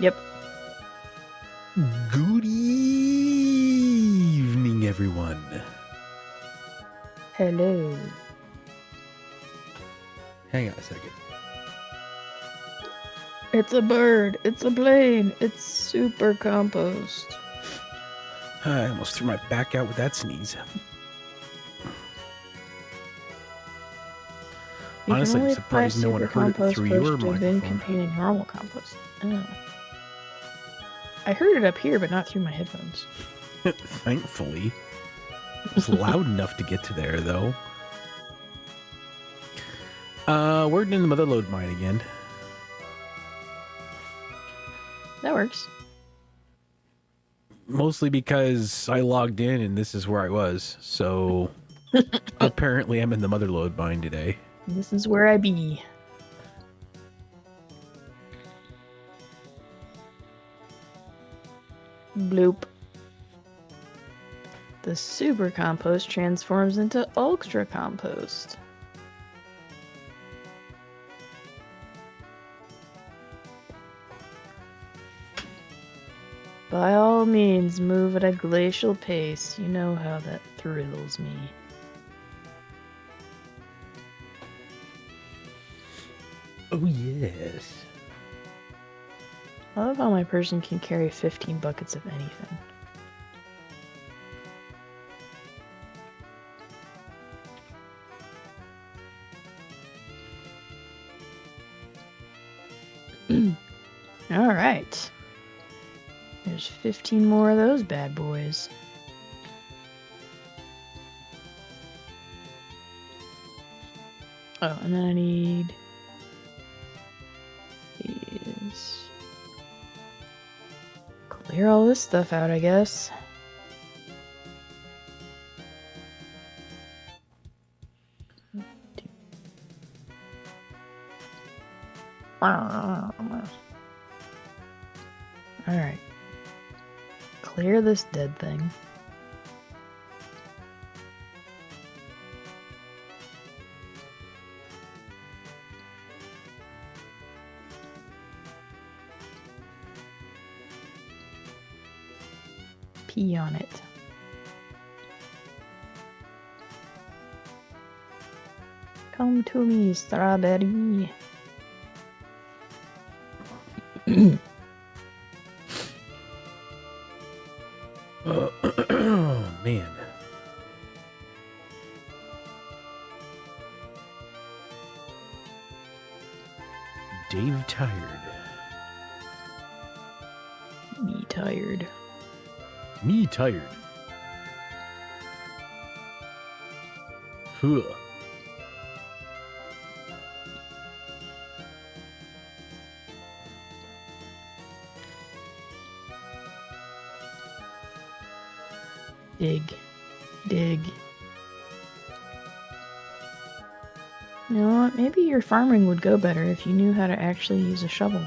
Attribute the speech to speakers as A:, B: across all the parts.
A: Yep.
B: Good evening, everyone.
A: Hello.
B: Hang on a second.
A: It's a bird. It's a plane. It's super compost.
B: I almost threw my back out with that sneeze. Honestly, I'm surprised no one heard it through your microphone.
A: Containing normal compost. Oh. I heard it up here, but not through my headphones.
B: Thankfully. It was loud enough to get to there, though. We're in the motherlode mine again.
A: That works.
B: Mostly because I logged in and this is where I was. So apparently I'm in the motherlode mine today.
A: This is where I be. Bloop. The super compost transforms into ultra compost. By all means, move at a glacial pace. You know how that thrills me.
B: Oh, yes.
A: I love how my person can carry 15 buckets of anything. All right. There's 15 more of those bad boys. Oh, and then I need these. Clear all this stuff out, I guess. Alright. Clear this dead thing. Pee on it. Come to me, strawberry.
B: Oh, man. Dave tired.
A: Me tired.
B: Me tired. Huh.
A: Dig. Dig. You know what? Maybe your farming would go better if you knew how to actually use a shovel.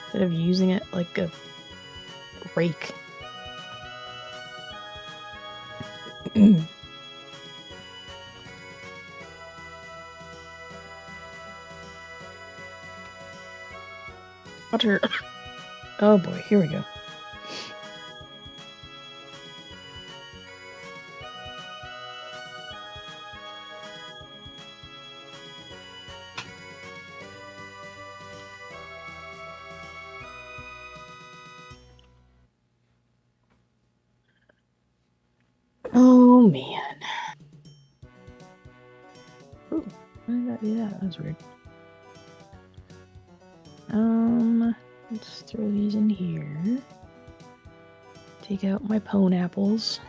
A: Instead of using it like a rake. Water. Oh boy, here we go. Oh man. Ooh, why did that do that? That was weird. Let's throw these in here. Take out my pone apples.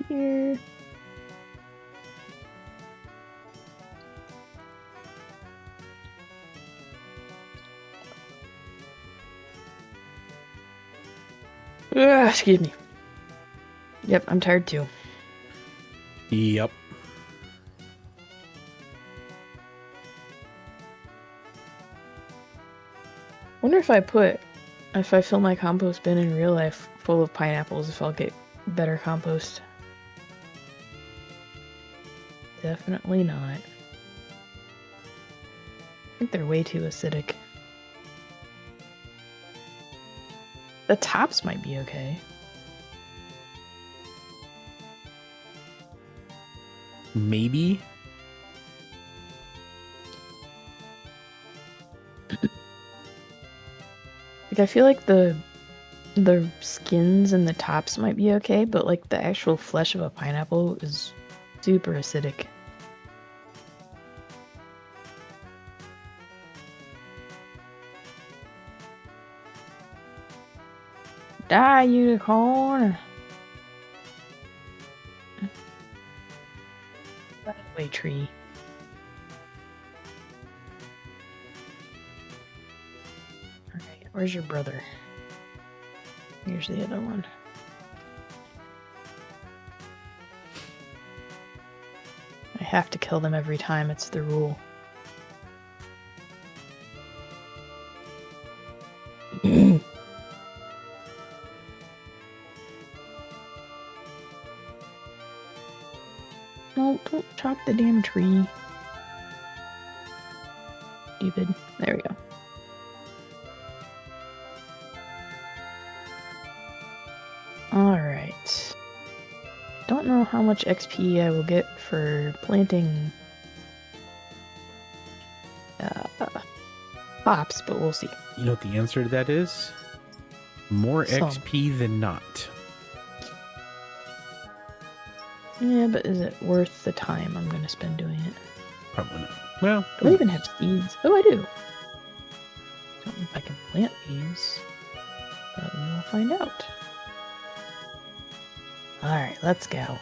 A: Here. Excuse me. Yep, I'm tired too.
B: Yep.
A: Wonder if I fill my compost bin in real life full of pineapples, if I'll get better compost. Definitely not. think they're way too acidic. The tops might be okay.
B: Maybe.
A: Like, I feel like the skins and the tops might be okay, but like the actual flesh of a pineapple is super acidic. Die, unicorn! That away, tree. Alright, where's your brother? Here's the other one. I have to kill them every time, it's the rule. No, don't chop the damn tree. Stupid. There we go. Alright. Don't know how much XP I will get for planting hops, but we'll see.
B: You know what the answer to that is? More
A: Some.
B: XP than not.
A: Yeah, but is it worth the time I'm gonna spend doing it?
B: Probably not. Well,
A: Do I even have seeds? Oh, I do. Don't know if I can plant these, but we will find out. Alright, let's go.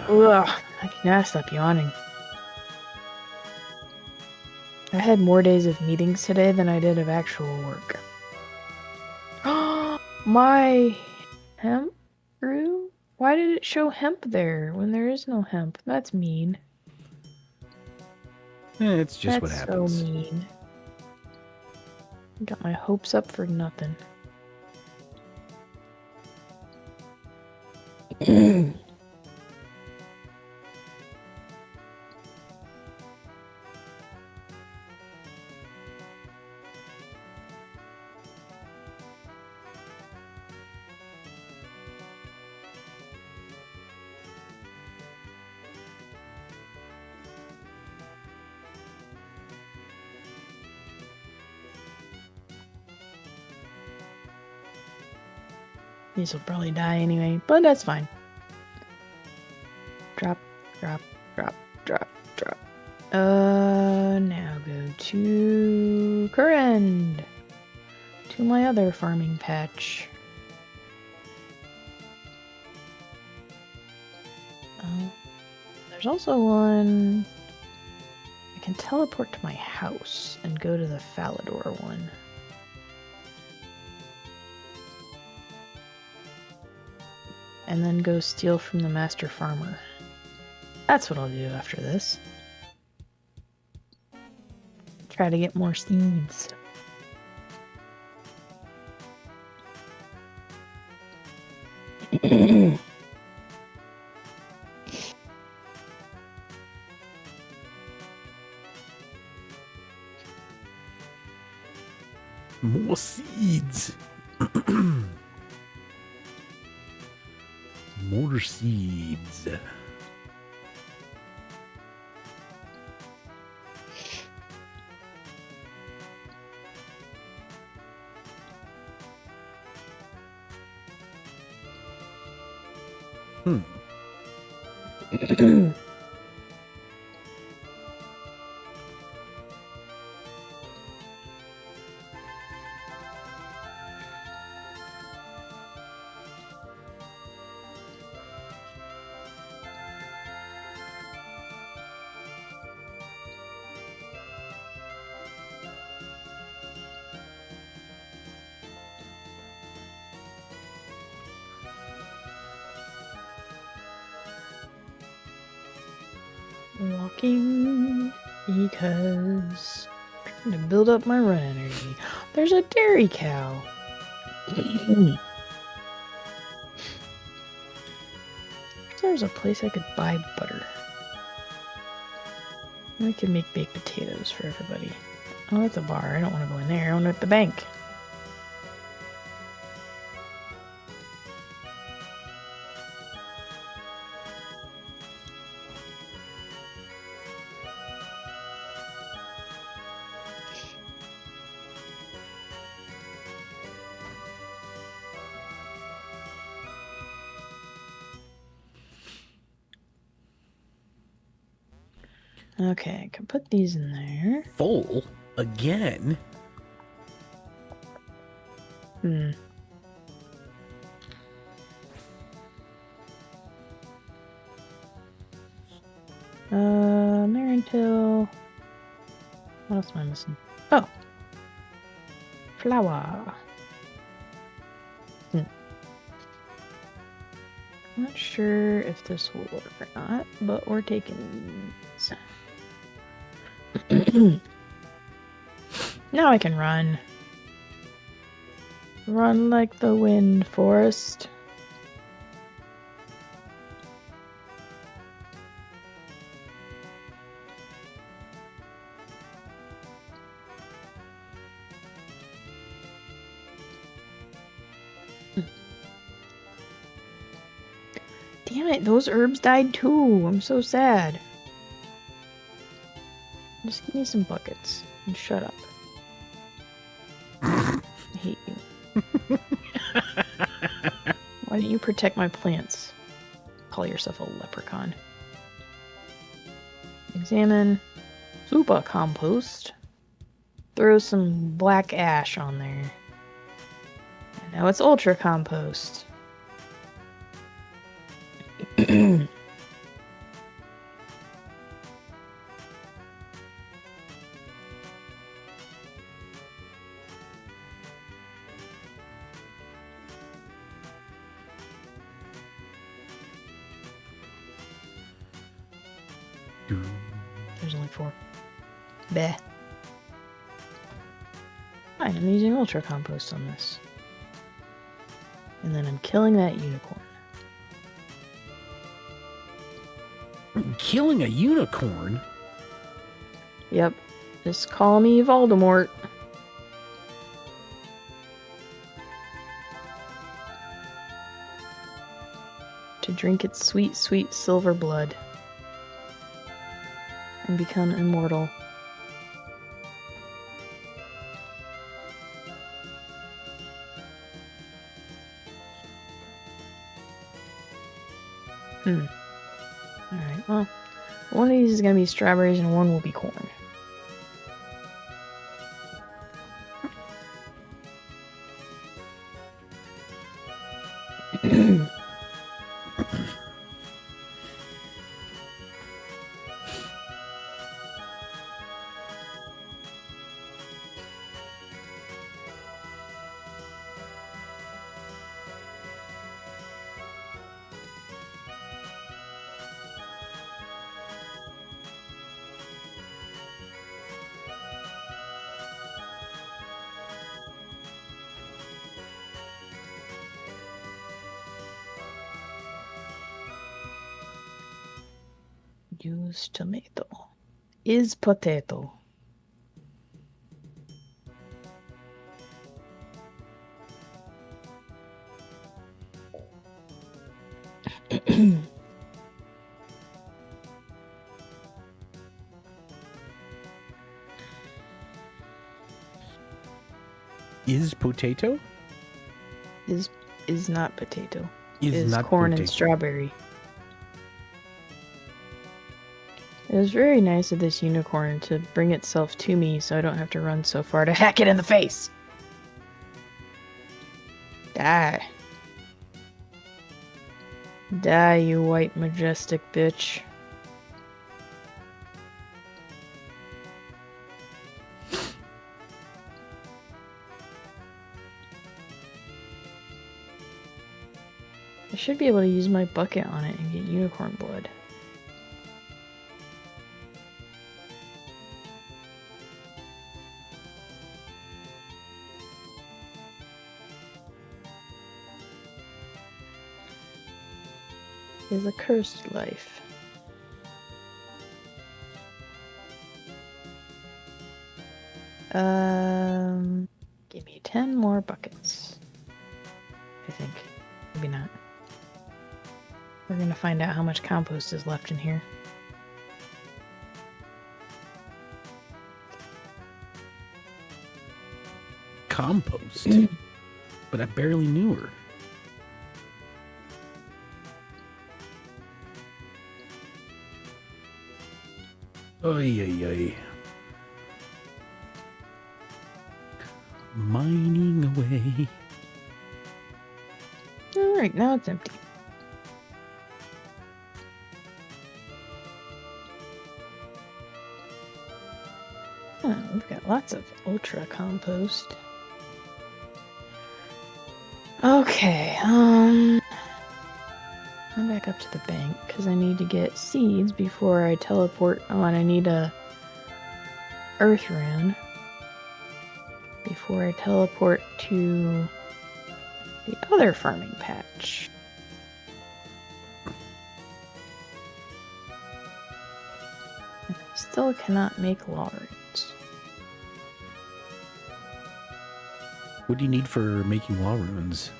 A: Ugh, I cannot stop yawning. I had more days of meetings today than I did of actual work. My hemp grew? Why did it show hemp there when there is no hemp? That's mean.
B: It's just
A: That's
B: what happens.
A: so mean. Got my hopes up for nothing. These will probably die anyway, but that's fine. Drop, drop, drop, drop, drop. Now go to Currend. To my other farming patch. There's also one... I can teleport to my house and go to the Falador one. And then go steal from the master farmer. That's what I'll do after this. Try to get more seeds.
B: More seeds. More seeds.
A: Walking because I'm trying to build up my run energy. There's a dairy cow. There's a place I could buy butter. I could make baked potatoes for everybody. Oh, that's a bar. I don't want to go in there. I want to at the bank. Okay, I can put these in there.
B: Full again.
A: There until... What else am I missing? Oh! Flour. I'm not sure if this will work or not, but we're taking these. Now I can run. Run like the wind, Forest. Damn it, those herbs died too. I'm so sad. Just give me some buckets and shut up. I hate you. Why don't you protect my plants? Call yourself a leprechaun. Examine. Super compost. Throw some black ash on there. And now it's ultra compost. There's only 4. Bleh. Fine, I'm using ultra compost on this. And then I'm killing that unicorn.
B: Killing a unicorn?
A: Yep. Just call me Voldemort. To drink its sweet, sweet silver blood. And become immortal. Alright, well, one of these is going to be strawberries and one will be corn. Use tomato. Is potato.
B: Is potato?
A: Is not potato.
B: Is not
A: corn
B: potato.
A: and strawberry. It was very nice of this unicorn to bring itself to me so I don't have to run so far to hack it in the face. Die. Die, you white majestic bitch. I should be able to use my bucket on it and get unicorn blood. is a cursed life. Give me 10 more buckets. I think. Maybe not. We're gonna find out how much compost is left in here.
B: Compost? But I barely knew her. Oy, oy, oy. Mining away.
A: Alright, now it's empty. Oh, we've got lots of ultra compost. Okay, I'm back up to the bank because I need to get seeds before I teleport on. I need a earth rune before I teleport to the other farming patch. And I still cannot make law runes.
B: What do you need for making law runes?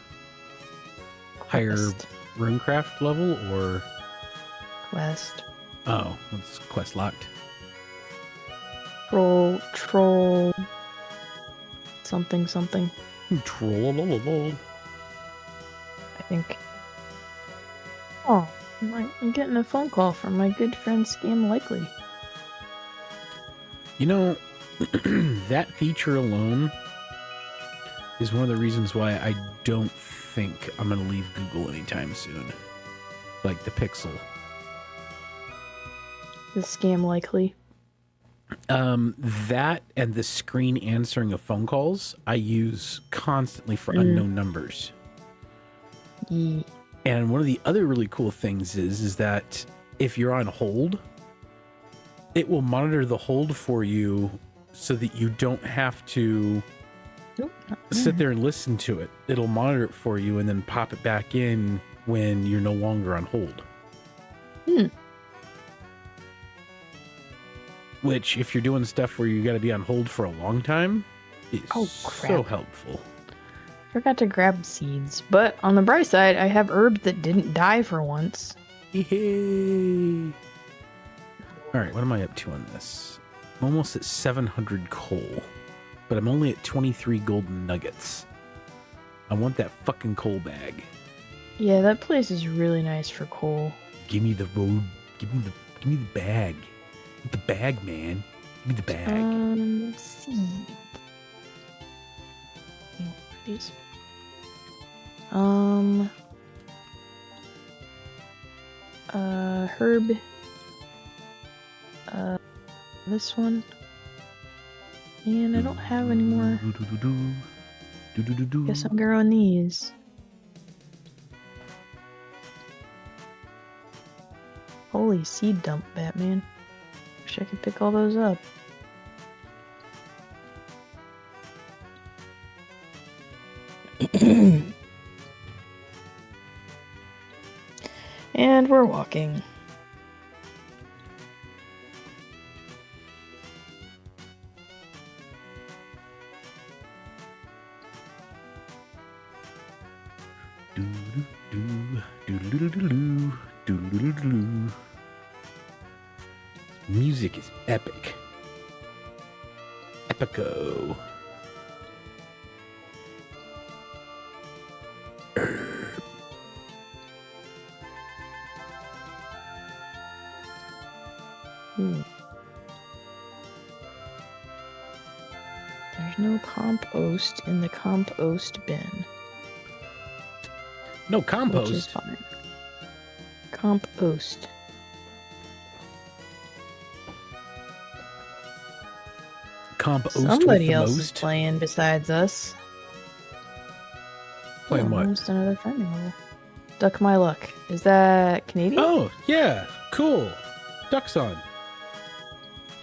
B: Higher
A: Quest.
B: runecraft level or?
A: Quest.
B: Oh, it's quest locked.
A: Troll. Something.
B: Troll.
A: I think. Oh, I'm getting a phone call from my good friend Scam Likely.
B: You know, that feature alone is one of the reasons why I don't think I'm going to leave Google anytime soon. Like the Pixel.
A: The Scam Likely.
B: That and the screen answering of phone calls I use constantly for unknown numbers.
A: Yeah.
B: And one of the other really cool things is that if you're on hold, it will monitor the hold for you so that you don't have to sit there and listen to it. It'll monitor it for you and then pop it back in when you're no longer on hold. Which, if you're doing stuff where you got to be on hold for a long time, is so helpful.
A: Forgot to grab seeds, but on the bright side, I have herbs that didn't die for once.
B: Yay! All right, what am I up to on this? I'm almost at 700 coal, but I'm only at 23 golden nuggets. I want that fucking coal bag.
A: Yeah, that place is really nice for coal.
B: Give me the road. Give me the bag. The bag, man. Give me the bag.
A: Seed. These. Herb. This one. And I don't have any more. Guess I'm growing these. Holy seed dump, Batman. Wish I could pick all those up. And we're walking.
B: Music is epic. Epico.
A: There's no compost in the compost bin.
B: No compost?
A: Which is fine. Compost.
B: Compost
A: Somebody
B: with the
A: else
B: most?
A: is playing besides us.
B: Playing what?
A: Almost another farming level. Duck My Luck. Is that Canadian?
B: Oh, yeah. Cool. Duck's on.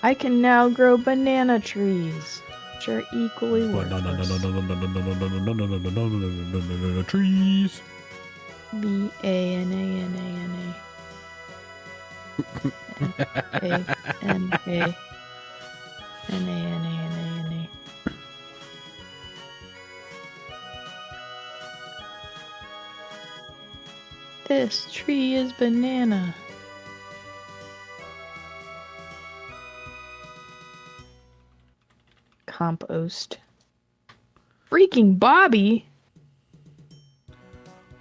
A: I can now grow banana trees, which are equally worthless.
B: Trees.
A: B-A-N-A-N-A-N-A. N-A-N-A-N-A-N-A-N-A. This tree is banana. Compost. Freaking Bobby!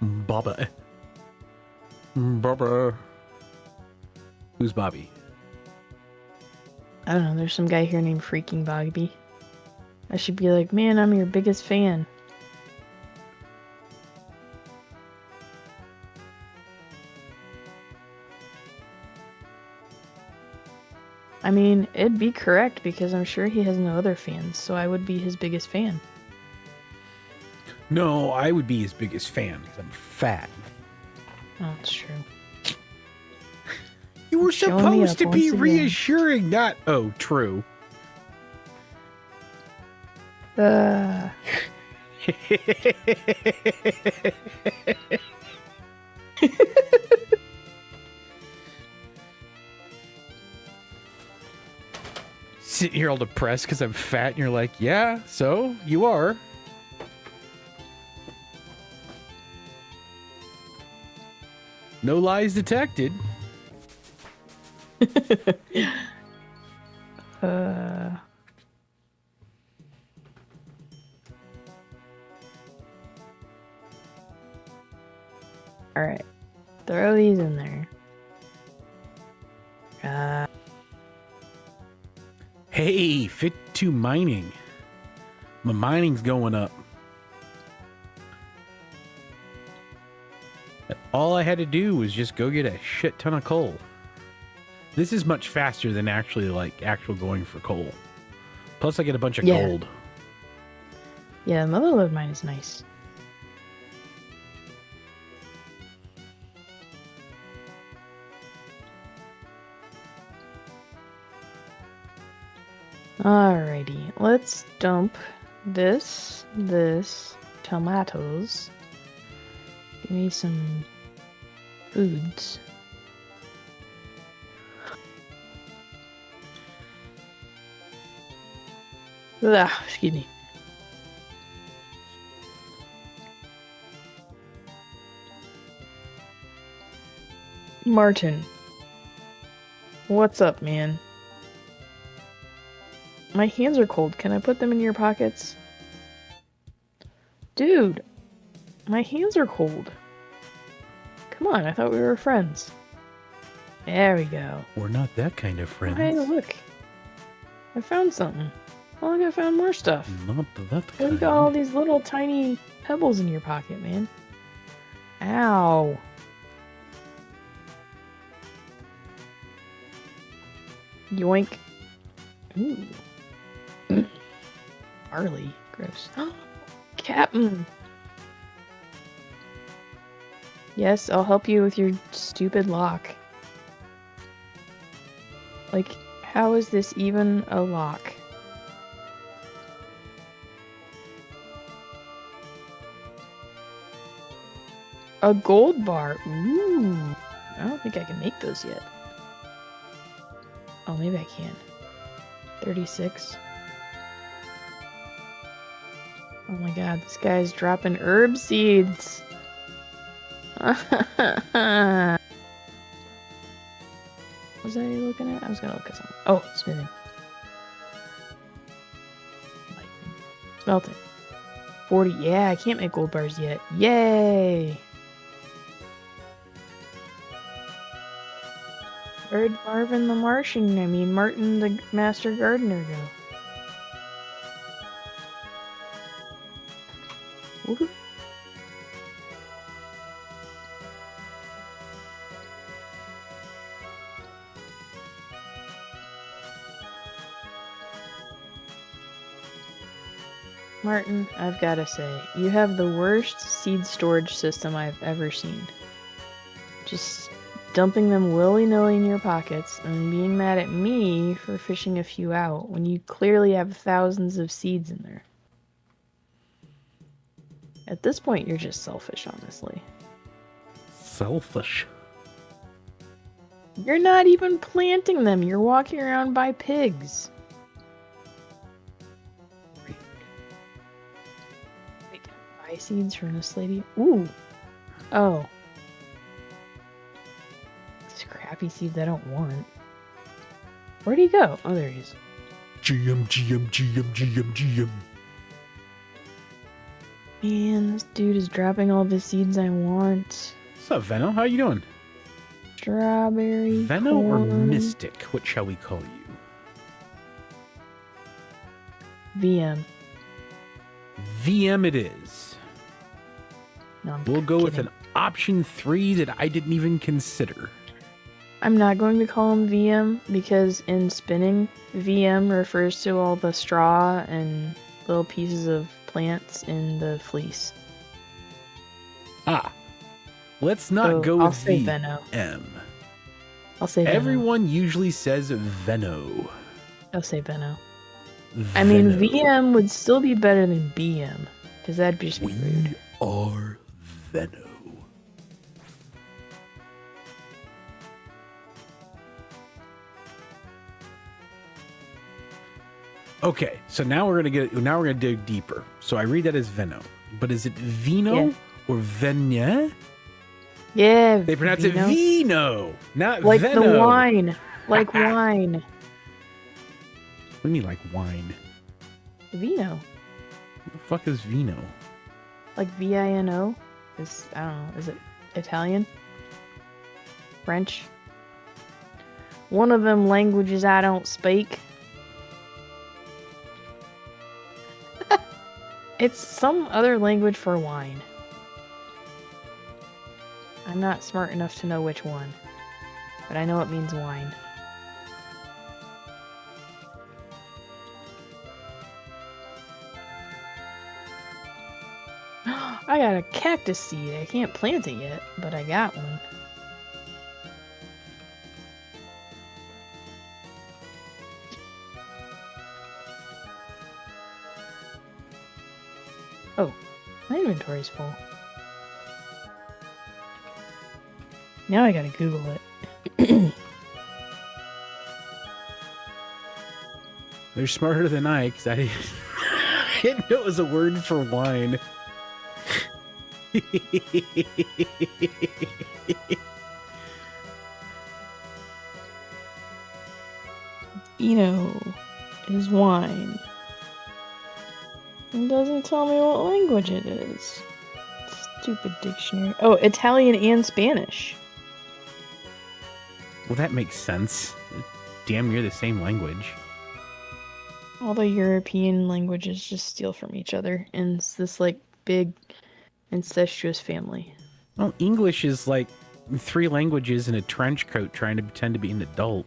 B: Baba. Baba. Who's Bobby?
A: I don't know, there's some guy here named Freaking Bobby. I should be like, man, I'm your biggest fan. I mean, it'd be correct because I'm sure he has no other fans, so I would be his biggest fan.
B: No, I would be his biggest fan because I'm fat.
A: Oh, that's true.
B: You were
A: Showing me
B: supposed
A: up
B: to be
A: once again.
B: reassuring, not... Oh, true. Sitting here all depressed because I'm fat, and you're like, yeah, so you are. No lies detected.
A: Alright. Throw these in there.
B: Hey, fit to mining. My mining's going up. All I had to do was just go get a shit ton of coal. This is much faster than actually actual going for coal. Plus I get a bunch of gold.
A: Yeah, the motherlode mine is nice. Alrighty, let's dump this, tomatoes. Give me some foods. Ugh, excuse me. Martin. What's up, man? My hands are cold. Can I put them in your pockets? Dude, my hands are cold. Come on, I thought we were friends. There we go.
B: We're not that kind of friends.
A: Hey, look. I found something. Oh, look, I found more stuff.
B: Not that
A: You
B: kind.
A: got all these little tiny pebbles in your pocket, man. Ow. Yoink. Ooh. Barley. Gross. Captain. Yes, I'll help you with your stupid lock. Like, how is this even a lock? A gold bar. Ooh. I don't think I can make those yet. Oh, maybe I can. 36. Oh my god, this guy's dropping herb seeds. What was I looking at? I was gonna look at something. Oh, smithing. Smelting. 40. Yeah, I can't make gold bars yet. Yay! Where'd Martin the Master Gardener go? Woohoo! Martin, I've gotta say, you have the worst seed storage system I've ever seen. Just dumping them willy-nilly in your pockets and being mad at me for fishing a few out when you clearly have thousands of seeds in there. At this point, you're just selfish, honestly.
B: selfish.
A: You're not even planting them. You're walking around by pigs. Wait, can I buy seeds from this lady? Ooh. Oh. These crappy seeds I don't want. Where'd he go? Oh, there he is.
B: GM.
A: Man, this dude is dropping all the seeds I want.
B: What's up, Venno? How you doing?
A: Strawberry.
B: Venno or
A: corn.
B: Mystic? What shall we call you?
A: VM.
B: VM it is.
A: No, I'm
B: We'll go with
A: kidding.
B: an option 3 that I didn't even consider.
A: I'm not going to call him VM because in spinning, VM refers to all the straw and little pieces of plants in the fleece.
B: Ah. Let's not
A: So
B: go
A: I'll
B: with
A: say Venno.
B: VM.
A: I'll say Venno.
B: Everyone usually says Venno.
A: I'll say Venno. I mean,
B: Venno.
A: VM would still be better than BM because that'd just be rude.
B: We are Venno. Okay, so now we're gonna dig deeper. So I read that as Venno, but is it Vino
A: Yeah.
B: or Venya?
A: Yeah,
B: They pronounce
A: Vino.
B: it Vino, not
A: Like
B: Venno.
A: the wine. Like wine.
B: What do you mean, like wine?
A: Vino.
B: What the fuck is Vino?
A: Like VINO? I don't know. Is it Italian? French? One of them languages I don't speak. It's some other language for wine. I'm not smart enough to know which one, but I know it means wine. I got a cactus seed. I can't plant it yet, but I got one. Oh, my inventory's full. Now I gotta Google it.
B: They're smarter than I, because I didn't know it was a word for wine.
A: Vino is wine. It doesn't tell me what language it is. Stupid dictionary. Oh, Italian and Spanish.
B: Well, that makes sense. Damn near the same language.
A: All the European languages just steal from each other, and it's this like big incestuous family.
B: Well, English is like 3 languages in a trench coat trying to pretend to be an adult.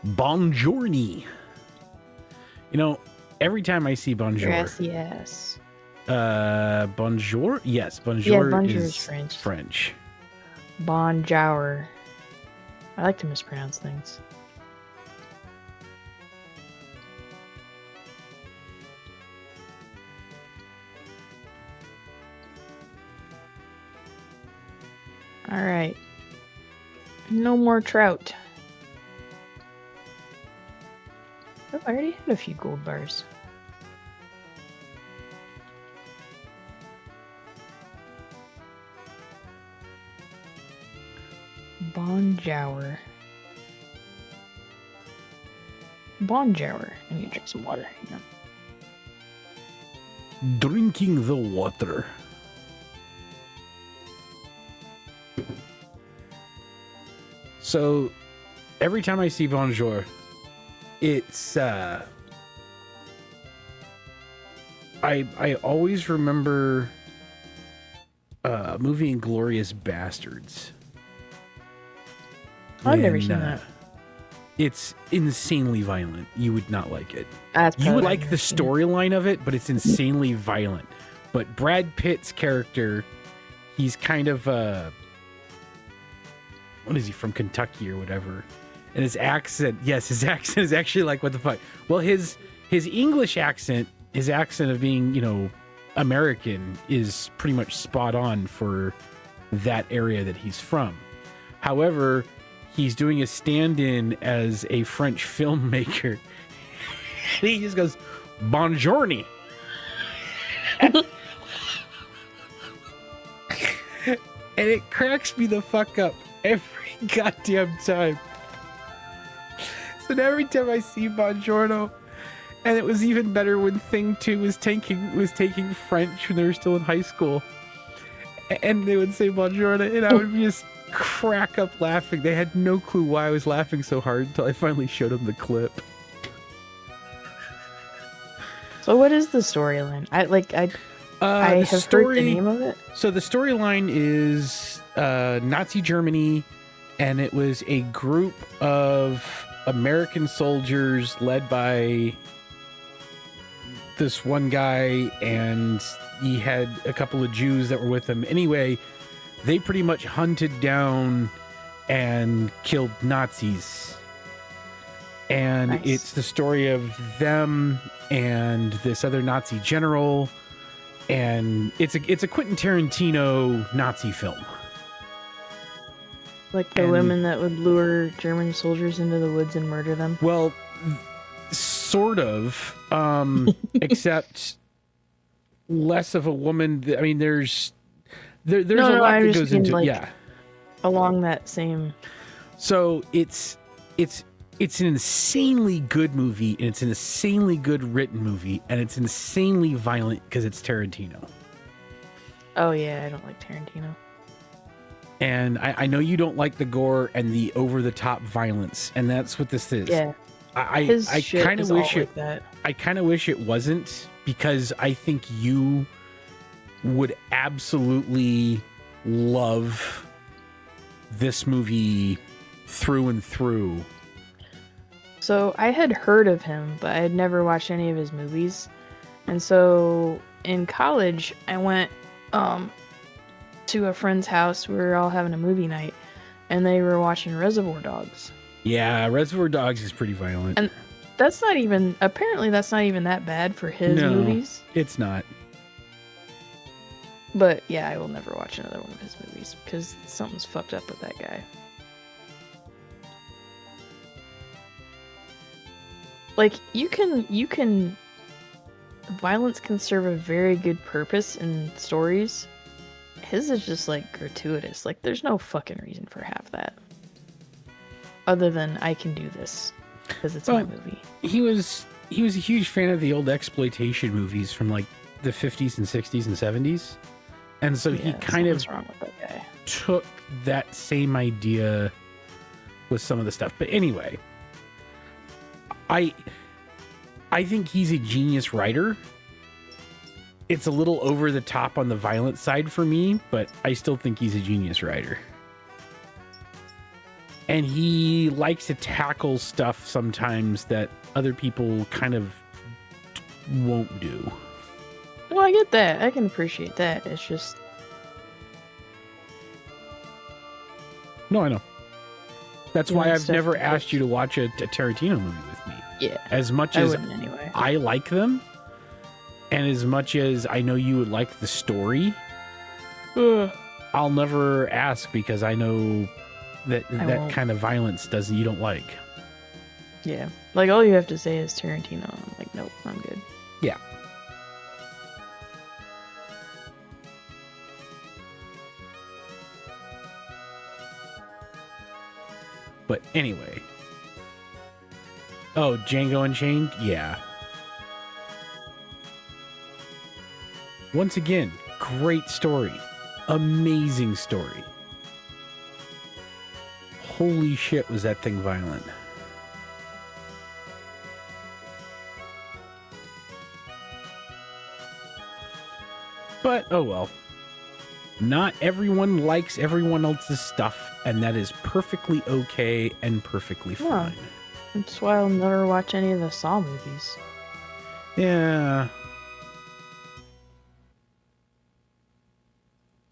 B: Buongiorno. You know, every time I see bonjour.
A: Gracias.
B: Bonjour? Yes, bonjour,
A: Yeah, bonjour
B: is
A: is French.
B: French.
A: Bonjour. I like to mispronounce things. Alright. No more trout. Oh, I already had a few gold bars. Bonjour. Bonjour. I need to drink some water. Hang on.
B: Drinking the water. So, every time I see bonjour, it's I always remember a movie Inglourious Bastards.
A: I've never
B: When,
A: seen that.
B: It's insanely violent. You would not like it.
A: That's
B: You would
A: probably
B: like the
A: never seen it.
B: storyline of it, but it's insanely violent. But Brad Pitt's character, he's kind of what is he, from Kentucky or whatever? And his accent, yes, his accent is actually like, what the fuck? Well, his English accent, his accent of being, you know, American is pretty much spot on for that area that he's from. However, he's doing a stand-in as a French filmmaker. And he just goes, "Bonjourni." And it cracks me the fuck up every goddamn time. So now every time I see Buongiorno, and it was even better when Thing 2 was taking French when they were still in high school, and they would say Buongiorno, and I would just crack up laughing. They had no clue why I was laughing so hard until I finally showed them the clip.
A: So what is the storyline? I have heard the name of it.
B: So the storyline is Nazi Germany, and it was a group of American soldiers led by this one guy, and he had a couple of Jews that were with him. Anyway, they pretty much hunted down and killed Nazis. And
A: Nice.
B: It's the story of them and this other Nazi general. And it's a Quentin Tarantino Nazi film.
A: Like the women that would lure German soldiers into the woods and murder them?
B: Well, sort of, except less of a woman. I mean, there's a lot that goes into, yeah.
A: Along that same.
B: So it's an insanely good movie, and it's an insanely good written movie, and it's insanely violent because it's Tarantino.
A: Oh yeah, I don't like Tarantino.
B: And I know you don't like the gore and the over-the-top violence, and that's what this is.
A: Yeah.
B: I kind of wish it. Like I kind of wish it wasn't, because I think you would absolutely love this movie through and through.
A: So I had heard of him, but I had never watched any of his movies. And so in college, I went to a friend's house. We were all having a movie night, and they were watching Reservoir Dogs.
B: Yeah, Reservoir Dogs is pretty violent.
A: And apparently that's not even that bad for his movies.
B: It's not.
A: But yeah, I will never watch another one of his movies because something's fucked up with that guy. Like, violence can serve a very good purpose in stories. His is just, like, gratuitous. Like, there's no fucking reason for half that. Other than, I can do this, because it's my movie.
B: He was a huge fan of the old exploitation movies from, like, the 50s and 60s and 70s. And so he kind of
A: wrong with that guy.
B: Took that same idea with some of the stuff. But anyway, I think he's a genius writer. It's a little over the top on the violent side for me, but I still think he's a genius writer. And he likes to tackle stuff sometimes that other people kind of won't do.
A: Well, I get that. I can appreciate that. It's just...
B: No, I know. That's why I've never asked you to watch a Tarantino movie with me.
A: Yeah.
B: As much as
A: anyway.
B: I like them, and as much as I know you would like the story, I'll never ask, because I know that kind of violence you don't like.
A: Yeah. Like, all you have to say is Tarantino. I'm like, nope, I'm good.
B: Yeah. But anyway. Oh, Django Unchained? Yeah. Once again, great story. Amazing story. Holy shit, was that thing violent. But, oh well. Not everyone likes everyone else's stuff, and that is perfectly okay and perfectly fine.
A: That's why I'll never watch any of the Saw movies.
B: Yeah.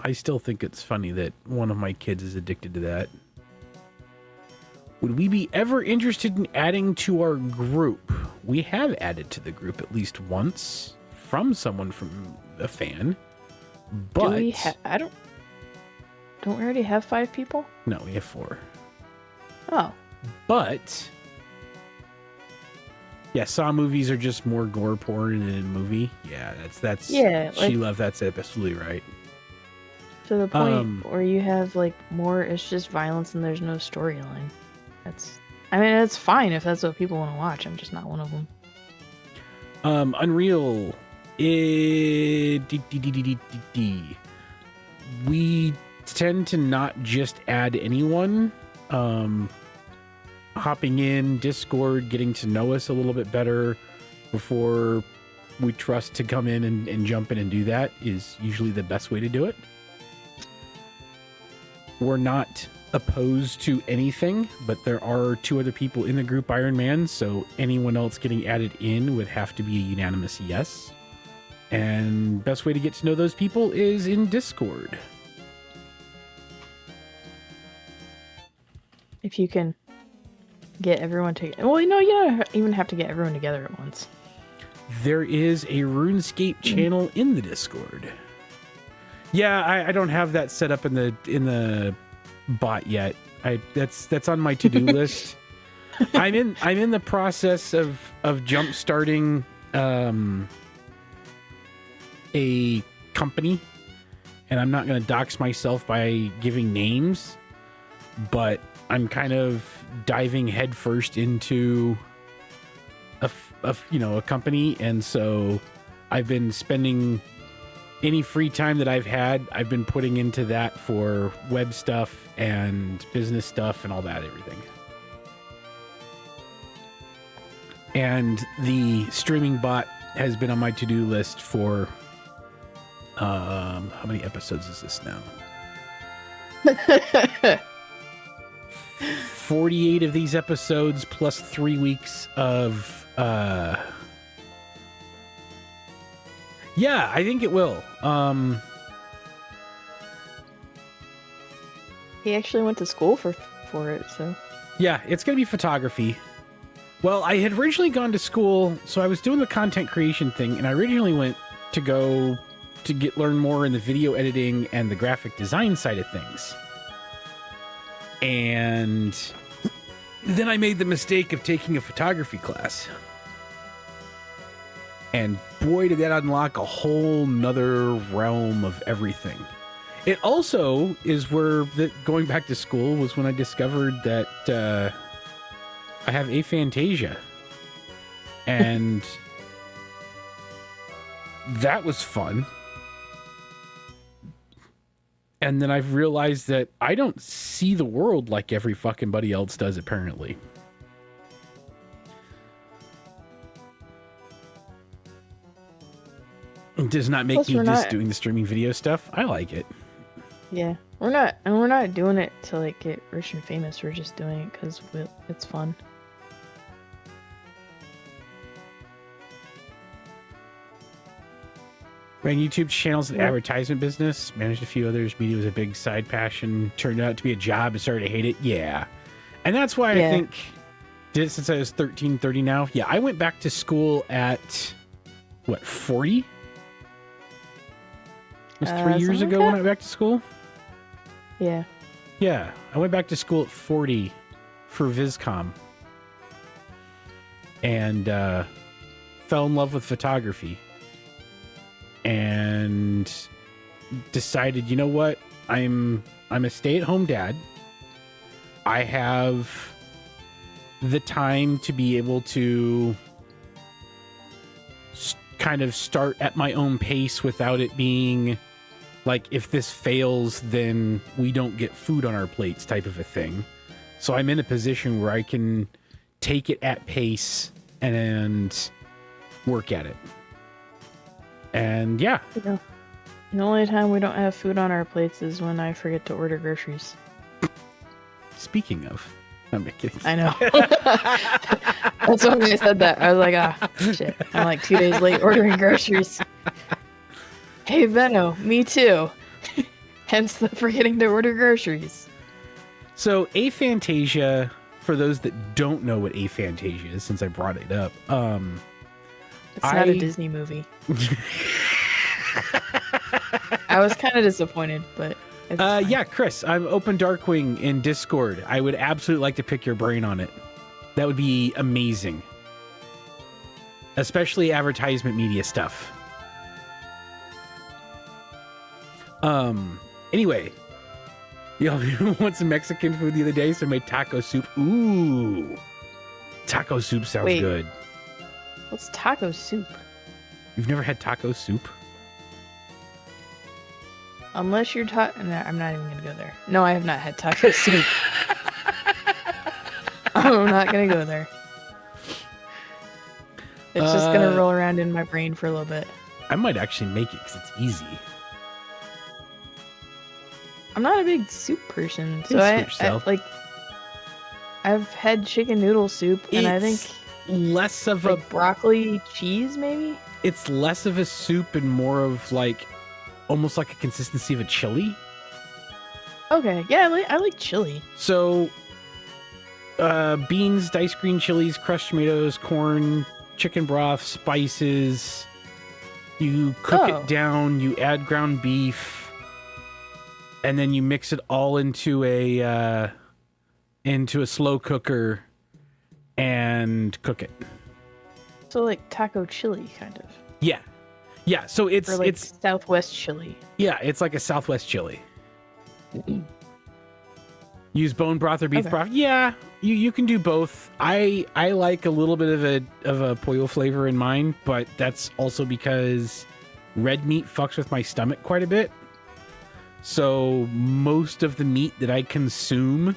B: I still think it's funny that one of my kids is addicted to that. Would we be ever interested in adding to our group? We have added to the group at least once from someone from a fan. But
A: don't we already have 5 people?
B: No, we have 4.
A: Oh.
B: But yeah, Saw movies are just more gore porn in a movie. Yeah, that's
A: yeah,
B: she love that's absolutely right.
A: To the point where you have like more, it's just violence and there's no storyline. It's fine if that's what people want to watch. I'm just not one of them.
B: Unreal. We tend to not just add anyone. Hopping in Discord, getting to know us a little bit better before we trust to come in and jump in and do that is usually the best way to do it. We're not opposed to anything, but there are 2 other people in the group Ironman, so anyone else getting added in would have to be a unanimous yes. And best way to get to know those people is in Discord.
A: If you can get everyone together. Well, you don't even have to get everyone together at once.
B: There is a RuneScape channel in the Discord. Yeah, I don't have that set up in the bot yet. That's on my to-do list. I'm in the process of jump starting a company, and I'm not going to dox myself by giving names, but I'm kind of diving headfirst into a company, and so I've been spending any free time that I've had, I've been putting into that for web stuff and business stuff and all that, everything. And the streaming bot has been on my to-do list for how many episodes is this now? 48 of these episodes plus 3 weeks of yeah, I think it will.
A: He actually went to school for it, so
B: yeah, it's gonna be photography. Well, I had originally gone to school, so I was doing the content creation thing, and I originally went to go to learn more in the video editing and the graphic design side of things. And then I made the mistake of taking a photography class. And boy, did that unlock a whole nother realm of everything. It also is where going back to school was when I discovered that I have aphantasia. And that was fun. And then I've realized that I don't see the world like every fucking buddy else does, apparently. It does not make me just doing the streaming video stuff. I like it.
A: Yeah. We're not doing it to like get rich and famous. We're just doing it because it's fun.
B: Ran YouTube channels and advertisement business. Managed a few others. Media was a big side passion. Turned out to be a job and started to hate it. Yeah. And that's why I think, did it since I was 13, 30 now. Yeah, I went back to school at, what, 40? It was 3 years ago when I went back to school?
A: Yeah.
B: Yeah, I went back to school at 40 for Viscom. And fell in love with photography. And decided, you know what? I'm a stay-at-home dad. I have the time to be able to kind of start at my own pace without it being like, if this fails, then we don't get food on our plates type of a thing. So I'm in a position where I can take it at pace and work at it. And yeah.
A: The only time we don't have food on our plates is when I forget to order groceries.
B: Speaking of, I'm kidding.
A: I know. That's when I said that. I was like, shit. I'm like 2 days late ordering groceries. Hey, Benno, me too. Hence the forgetting to order groceries.
B: So aphantasia, for those that don't know what aphantasia is, since I brought it up,
A: It's not a Disney movie. I was kind of disappointed, but it's fine.
B: Yeah, Chris, I'm OpenDarkwing in Discord. I would absolutely like to pick your brain on it. That would be amazing. Especially advertisement media stuff. Anyway, you want some Mexican food the other day, so I made taco soup. Ooh, taco soup sounds good.
A: What's taco soup?
B: You've never had taco soup?
A: Unless you're no, I'm not even gonna go there. No, I have not had taco soup. I'm not gonna go there. It's just gonna roll around in my brain for a little bit.
B: I might actually make it because it's easy.
A: I'm not a big soup person, so I like. I've had chicken noodle soup, and I think
B: less of
A: like broccoli cheese, maybe.
B: It's less of a soup and more of like almost like a consistency of a chili.
A: Okay, yeah, I like chili.
B: So, beans, diced green chilies, crushed tomatoes, corn, chicken broth, spices. You cook it down. You add ground beef. And then you mix it all into a slow cooker and cook it.
A: So like taco chili, kind of.
B: Yeah, yeah. So it's
A: Southwest chili.
B: Yeah, it's like a Southwest chili. Use bone broth or beef broth. Yeah, you can do both. I like a little bit of a pollo flavor in mine, but that's also because red meat fucks with my stomach quite a bit. So most of the meat that I consume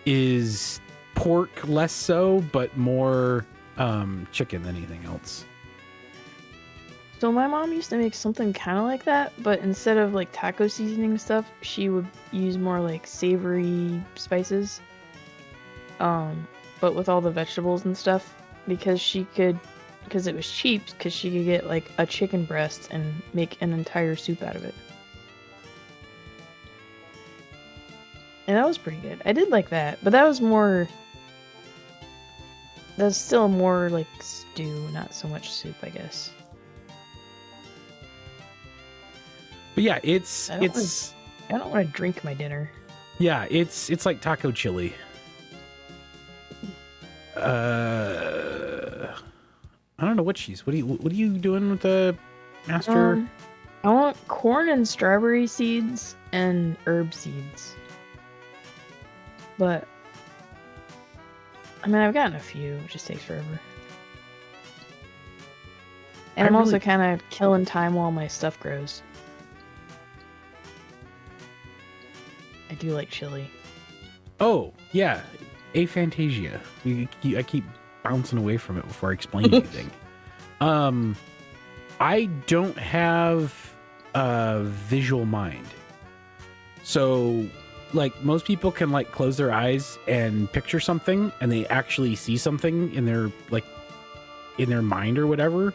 B: is pork, less so, but more chicken than anything else.
A: So my mom used to make something kind of like that, but instead of like taco seasoning stuff, she would use more like savory spices. But with all the vegetables and stuff, because it was cheap, because she could get like a chicken breast and make an entire soup out of it. And that was pretty good. I did like that, but that's still more like stew, not so much soup, I guess.
B: But yeah, I
A: don't want to drink my dinner.
B: Yeah, it's like taco chili. I don't know what cheese. What are you doing with the master?
A: I want corn and strawberry seeds and herb seeds. But I mean, I've gotten a few. It just takes forever. And I'm also kind of killing time while my stuff grows. I do like chili.
B: Oh, yeah. Aphantasia. I keep bouncing away from it before I explain anything. I don't have a visual mind. So, like, most people can, like, close their eyes and picture something, and they actually see something in their, like, in their mind or whatever.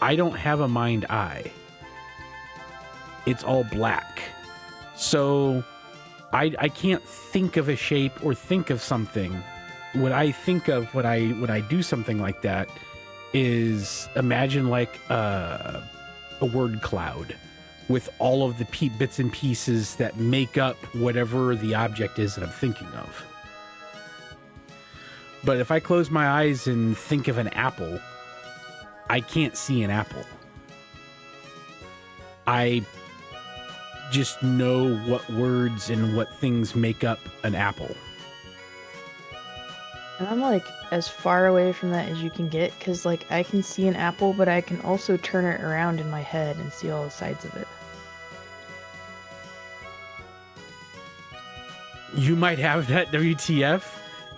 B: I don't have a mind eye. It's all black. So I can't think of a shape or think of something. What I think of when I do something like that is imagine like a word cloud with all of the bits and pieces that make up whatever the object is that I'm thinking of. But if I close my eyes and think of an apple, I can't see an apple. I just know what words and what things make up an apple.
A: And I'm like as far away from that as you can get, because like I can see an apple, but I can also turn it around in my head and see all the sides of it.
B: You might have that, WTF.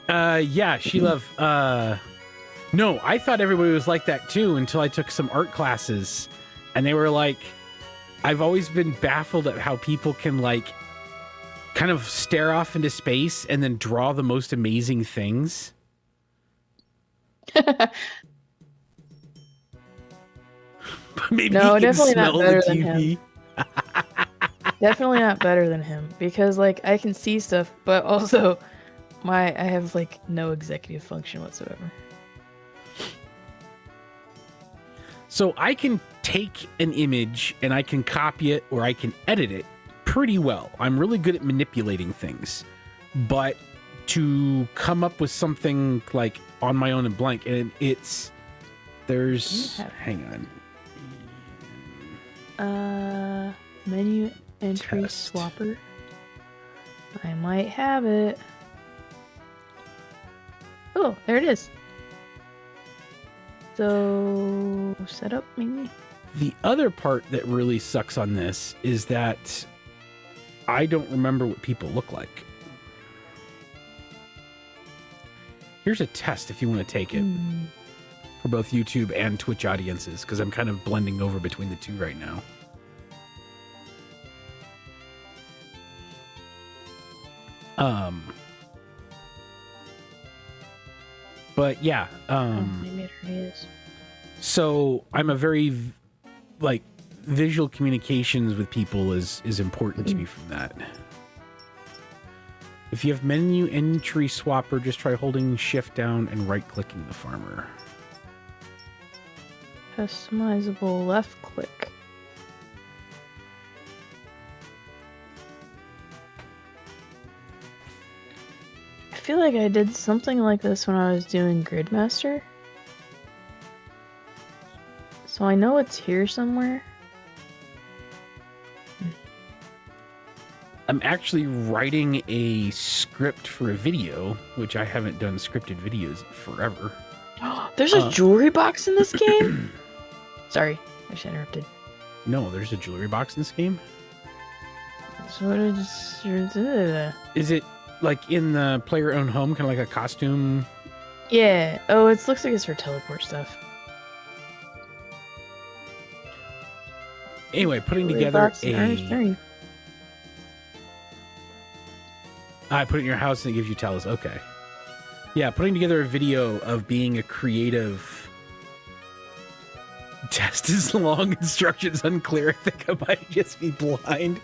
B: Yeah, Sheila. No, I thought everybody was like that too until I took some art classes, and they were like, I've always been baffled at how people can like kind of stare off into space and then draw the most amazing things. Maybe
A: no,
B: you can
A: definitely
B: smell
A: not better
B: the
A: than
B: TV.
A: him. Definitely not better than him, because like I can see stuff, but also I have like no executive function whatsoever.
B: So I can take an image and I can copy it or I can edit it pretty well. I'm really good at manipulating things. But to come up with something like on my own and blank, and hang
A: on. Menu entry
B: Test.
A: swapper. I might have it. Oh, there it is. So, setup maybe?
B: The other part that really sucks on this is that I don't remember what people look like. Here's a test if you want to take it for both YouTube and Twitch audiences, because I'm kind of blending over between the two right now. But yeah,
A: maybe it is.
B: So I'm a very visual communications with people is important to me from that. If you have menu entry swapper, just try holding shift down and right clicking the farmer.
A: Customizable left click. I feel like I did something like this when I was doing Gridmaster. So I know it's here somewhere.
B: I'm actually writing a script for a video, which I haven't done scripted videos in forever.
A: There's a jewelry box in this game? Sorry, I just interrupted.
B: No, there's a jewelry box in this game?
A: So what
B: is it like in the player-owned home, kind of like a costume?
A: Yeah. Oh, it looks like it's for teleport stuff.
B: Anyway, putting together put it in your house and it gives you tells. Okay. Yeah, putting together a video of being a creative. Test is long, instructions unclear. I think I might just be blind.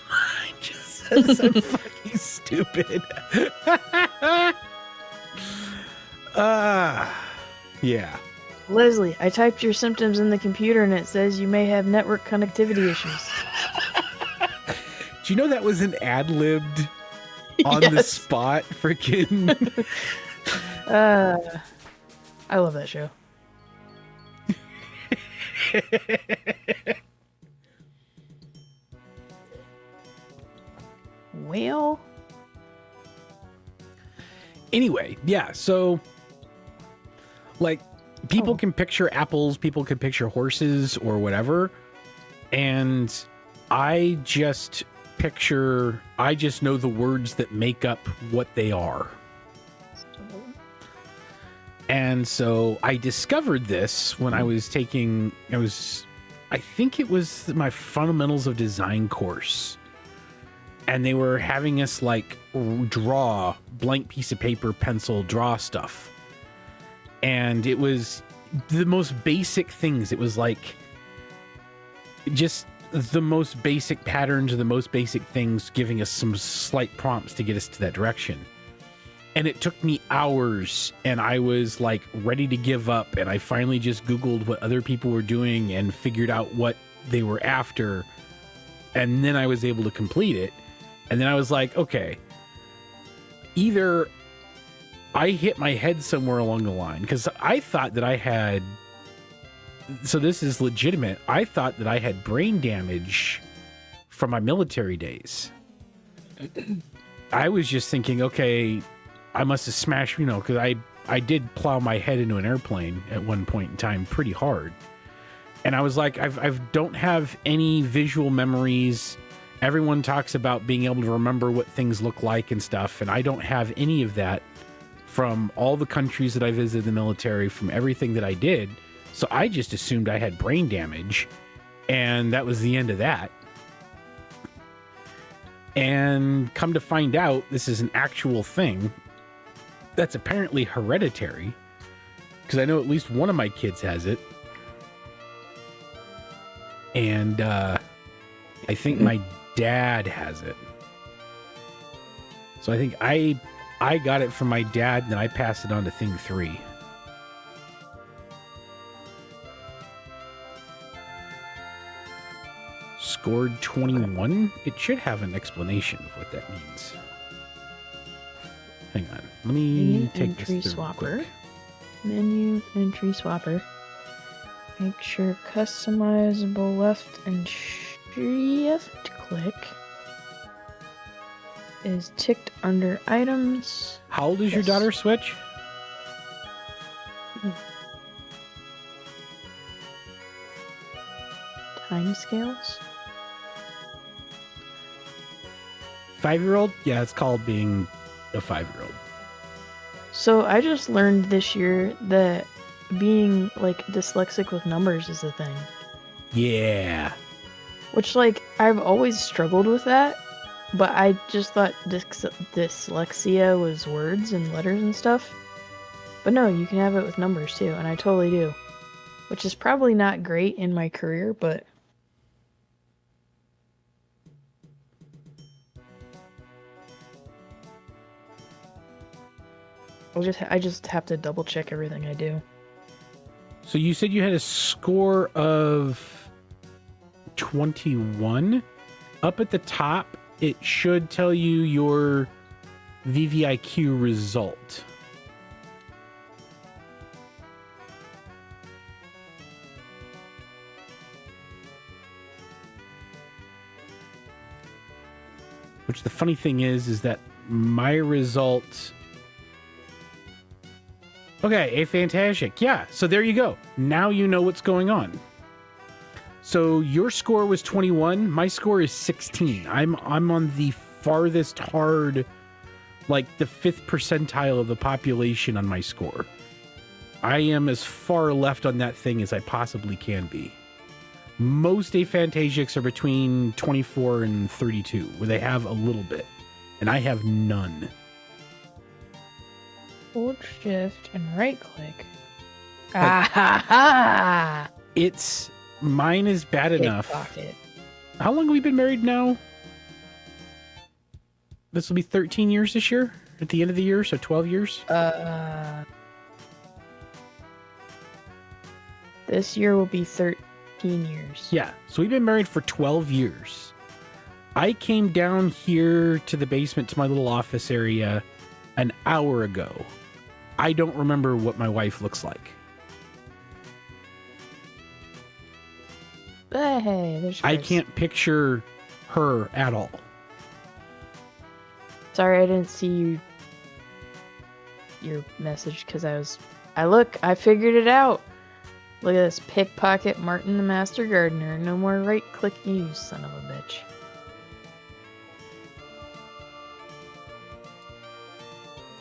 B: Mine just says I'm fucking stupid. Yeah.
A: Leslie, I typed your symptoms in the computer and it says you may have network connectivity issues.
B: Do you know that was an ad-libbed on the spot freaking?
A: I love that show. Well.
B: Anyway, yeah, so like people can picture apples, people can picture horses or whatever, and I just know the words that make up what they are. And so I discovered this when I think it was my Fundamentals of Design course. And they were having us like draw blank piece of paper, pencil, draw stuff. And it was the most basic things. It was like just the most basic patterns or the most basic things, giving us some slight prompts to get us to that direction. And it took me hours and I was like ready to give up. And I finally just Googled what other people were doing and figured out what they were after. And then I was able to complete it. And then I was like, okay, either I hit my head somewhere along the line, because I thought that I had, so this is legitimate, I thought that I had brain damage from my military days. I was just thinking, okay, I must have smashed, because I did plow my head into an airplane at one point in time pretty hard. And I was like, I don't have any visual memories. Everyone talks about being able to remember what things look like and stuff, and I don't have any of that from all the countries that I visited in the military, from everything that I did. So I just assumed I had brain damage, and that was the end of that. And come to find out, this is an actual thing that's apparently hereditary, because I know at least one of my kids has it. And I think my dad has it. So I think I I got it from my dad, and then I passed it on to Thing 3. Scored 21? It should have an explanation of what that means. Hang on. Let me take this
A: entry
B: through
A: swapper.
B: quick.
A: Menu entry swapper. Make sure customizable left and shift click is ticked under items.
B: How old is your daughter, Switch?
A: Timescales.
B: 5-year-old? Yeah, it's called being a 5-year-old.
A: So I just learned this year that being like dyslexic with numbers is a thing.
B: Yeah.
A: Which like I've always struggled with that, but I just thought dyslexia was words and letters and stuff. But no, you can have it with numbers too, and I totally do. Which is probably not great in my career, but I just have to double check everything I do.
B: So you said you had a score of 21. Up at the top, it should tell you your VVIQ result. Which the funny thing is that my result... Okay, fantastic. Yeah, so there you go. Now you know what's going on. So your score was 21. My score is 16. I'm on the farthest hard, like the 5th percentile of the population on my score. I am as far left on that thing as I possibly can be. Most aphantasics are between 24 and 32, where they have a little bit, and I have none.
A: Hold shift and right click. Ah ha ha!
B: It's mine is bad enough.
A: Pickpocket.
B: How long have we been married now? This will be 13 years this year at the end of the year, so 12 years.
A: This year will be 13 years.
B: Yeah, so we've been married for 12 years. I came down here to the basement to my little office area an hour ago. I don't remember what my wife looks like.
A: But hey, there's
B: I
A: Chris.
B: can't picture her at all.
A: Sorry, I didn't see your message because I figured it out. Look at this, pickpocket Martin the Master Gardener. No more right click, you son of a bitch.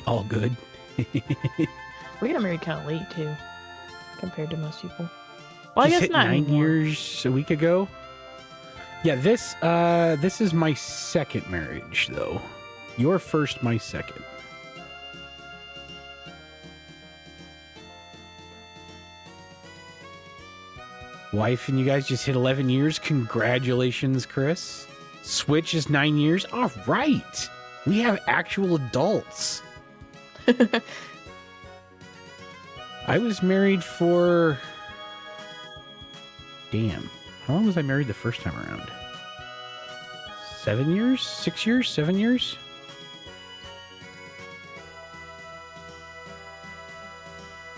B: All good.
A: We got married kind of late too, compared to most people. Well, I
B: Just
A: guess
B: hit
A: not
B: 9
A: anymore.
B: years a week ago. Yeah, this is my second marriage, though. Your first, my second. Wife and you guys just hit 11 years. Congratulations, Chris. Switch is 9 years. All right. We have actual adults. I was married for... Damn. How long was I married the first time around? 7 years? 6 years? 7 years?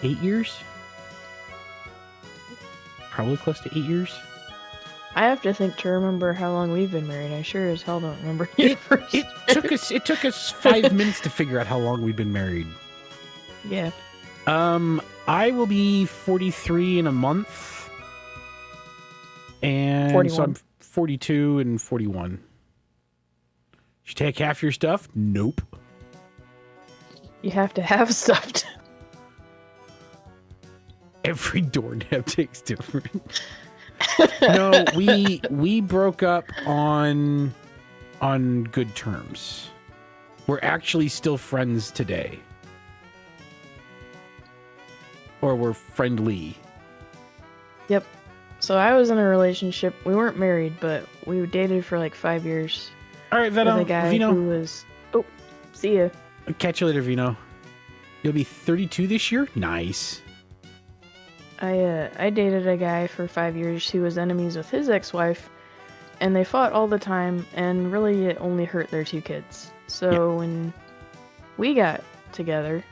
B: Eight years? Probably close to 8 years.
A: I have to think to remember how long we've been married. I sure as hell don't remember your first
B: It took us 5 minutes to figure out how long we've been married.
A: Yeah.
B: I will be 43 in a month. And
A: 41.
B: so I'm 42 and 41. Should take half your stuff? Nope.
A: You have to have stuff.
B: Every doorknob takes different. No, we broke up on good terms. We're actually still friends today. Or we're friendly.
A: Yep. So I was in a relationship. We weren't married, but we dated for like 5 years.
B: All right,
A: With
B: Vino.
A: a guy who was... Oh, see ya.
B: Catch you later, Vino. You'll be 32 this year? Nice.
A: I dated a guy for 5 years who was enemies with his ex-wife, and they fought all the time, and really it only hurt their 2 kids. So when we got together,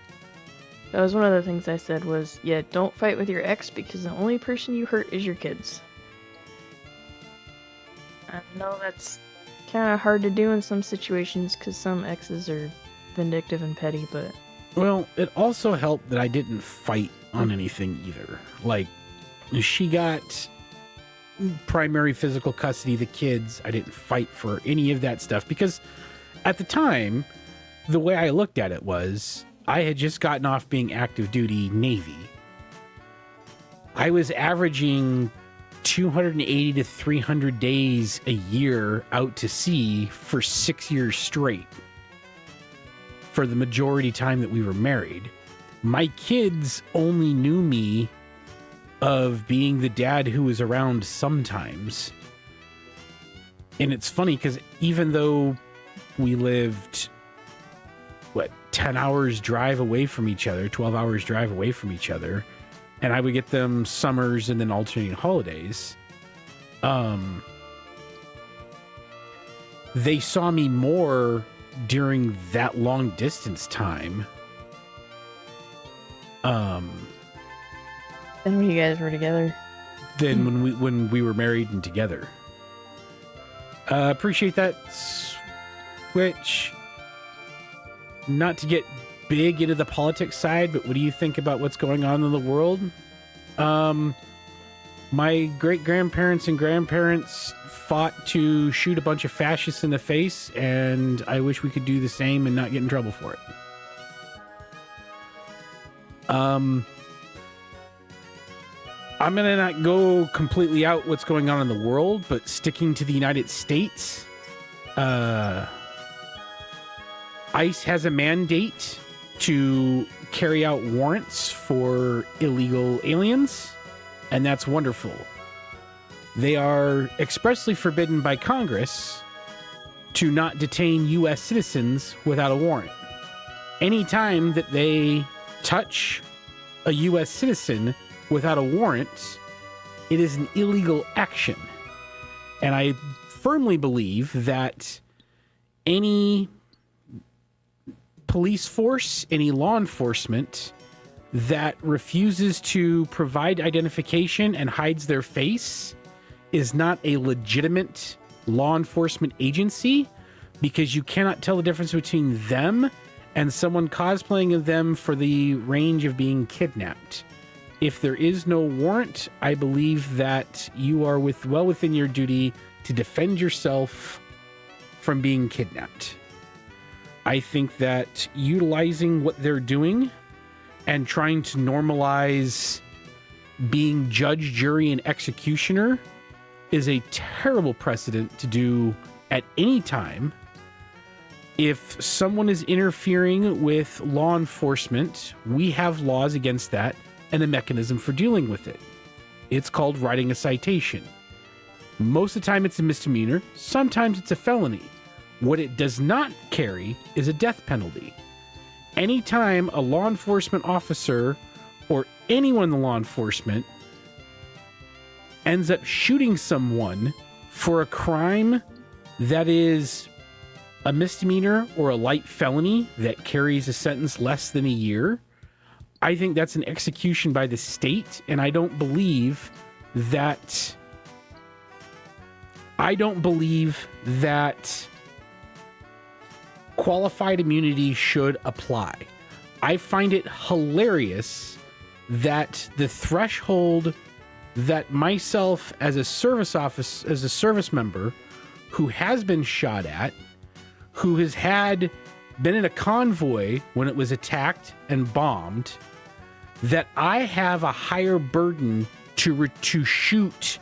A: that was one of the things I said was, yeah, don't fight with your ex because the only person you hurt is your kids. I know that's kind of hard to do in some situations because some exes are vindictive and petty, but...
B: Well, it also helped that I didn't fight on anything either. Like, she got primary physical custody of the kids. I didn't fight for any of that stuff because at the time, the way I looked at it was I had just gotten off being active duty Navy. I was averaging 280 to 300 days a year out to sea for 6 years straight for the majority time that we were married. My kids only knew me of being the dad who was around sometimes. And it's funny because even though we lived, 10 hours drive away from each other, 12 hours drive away from each other, and I would get them summers and then alternating holidays, they saw me more during that long distance time.
A: And when you guys were together.
B: Than when we were married and together. Appreciate that, Switch. Not to get big into the politics side, but what do you think about what's going on in the world? My great-grandparents and grandparents fought to shoot a bunch of fascists in the face, and I wish we could do the same and not get in trouble for it. I'm going to not go completely out what's going on in the world, but sticking to the United States, ICE has a mandate to carry out warrants for illegal aliens, and that's wonderful. They are expressly forbidden by Congress to not detain U.S. citizens without a warrant. Anytime that they touch a U.S. citizen without a warrant, it is an illegal action. And I firmly believe that any police force, any law enforcement that refuses to provide identification and hides their face is not a legitimate law enforcement agency, because you cannot tell the difference between them and someone cosplaying of them for the range of being kidnapped. If there is no warrant, I believe that you are well within your duty to defend yourself from being kidnapped. I think that utilizing what they're doing and trying to normalize being judge, jury, and executioner is a terrible precedent to do at any time. If someone is interfering with law enforcement, we have laws against that and a mechanism for dealing with it. It's called writing a citation. Most of the time it's a misdemeanor, sometimes it's a felony. What it does not carry is a death penalty. Anytime a law enforcement officer or anyone in the law enforcement ends up shooting someone for a crime that is a misdemeanor or a light felony that carries a sentence less than a year, I think that's an execution by the state, and I don't believe that qualified immunity should apply. I find it hilarious that the threshold that myself as a service member who has been shot at, who has been in a convoy when it was attacked and bombed, that I have a higher burden to shoot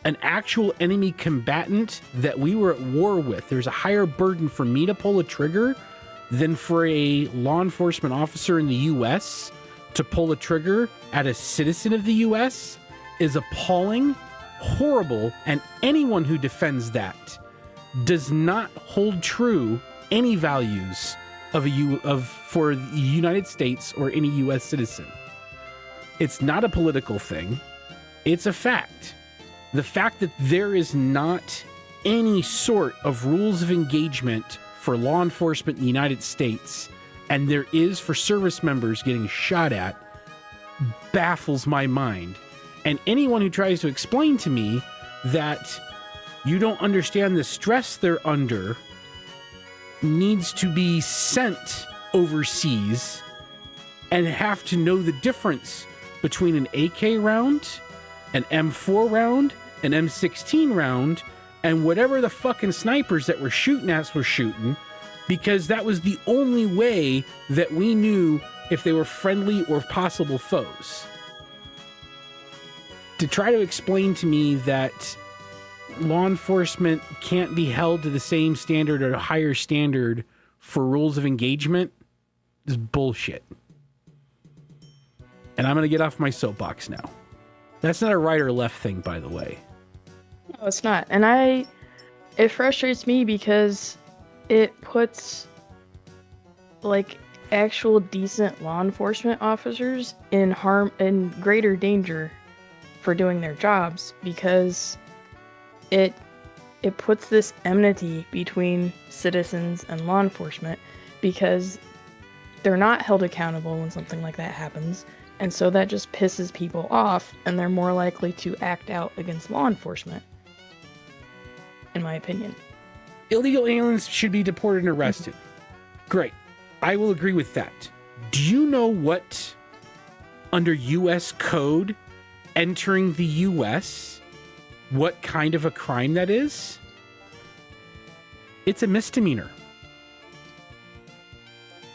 B: an actual enemy combatant that we were at war with. There's a higher burden for me to pull a trigger than for a law enforcement officer in the U.S. to pull a trigger at a citizen of the U.S. is appalling, horrible, and anyone who defends that does not hold true any values for the United States or any U.S. citizen. It's not a political thing. It's a fact. The fact that there is not any sort of rules of engagement for law enforcement in the United States, and there is for service members getting shot at, baffles my mind. And anyone who tries to explain to me that you don't understand the stress they're under needs to be sent overseas and have to know the difference between an AK round, an M4 round, an M16 round, and whatever the fucking snipers that were shooting at us were shooting, because that was the only way that we knew if they were friendly or possible foes. To try to explain to me that law enforcement can't be held to the same standard or a higher standard for rules of engagement is bullshit. And I'm going to get off my soapbox now. That's not a right or left thing, by the way.
A: No, it's not. And it frustrates me because it puts, like, actual decent law enforcement officers in greater danger for doing their jobs, because it puts this enmity between citizens and law enforcement, because they're not held accountable when something like that happens, and so that just pisses people off, and they're more likely to act out against law enforcement, in my opinion.
B: Illegal aliens should be deported and arrested. Great. I will agree with that. Do you know what, under U.S. code, entering the U.S., what kind of a crime that is? It's a misdemeanor.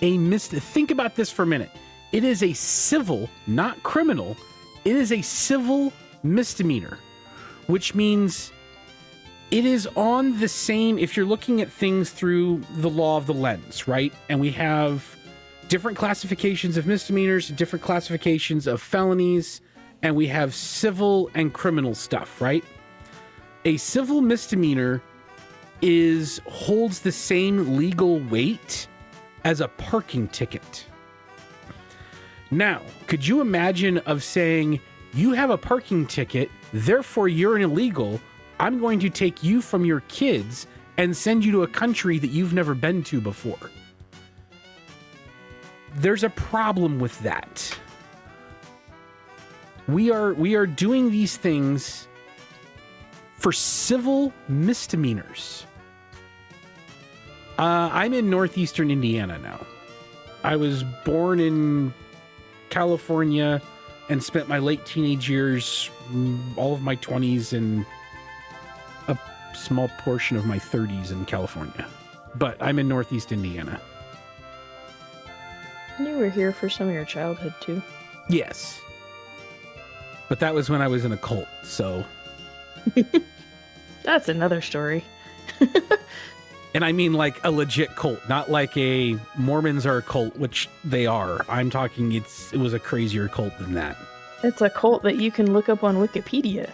B: Think about this for a minute. It is a civil, not criminal. It is a civil misdemeanor, which means it is on the same, if you're looking at things through the law of the lens, right? And we have different classifications of misdemeanors, different classifications of felonies, and we have civil and criminal stuff, right? A civil misdemeanor holds the same legal weight as a parking ticket. Now, could you imagine of saying, you have a parking ticket, therefore you're an illegal, I'm going to take you from your kids and send you to a country that you've never been to before? There's a problem with that. We are doing these things for civil misdemeanors. I'm in northeastern Indiana now. I was born in California and spent my late teenage years, all of my 20s, and a small portion of my 30s in California. But I'm in northeast Indiana.
A: You were here for some of your childhood, too.
B: Yes. But that was when I was in a cult, so...
A: That's another story.
B: And I mean like a legit cult, not like a Mormons are a cult, which they are. I'm talking it was a crazier cult than that.
A: It's a cult that you can look up on Wikipedia.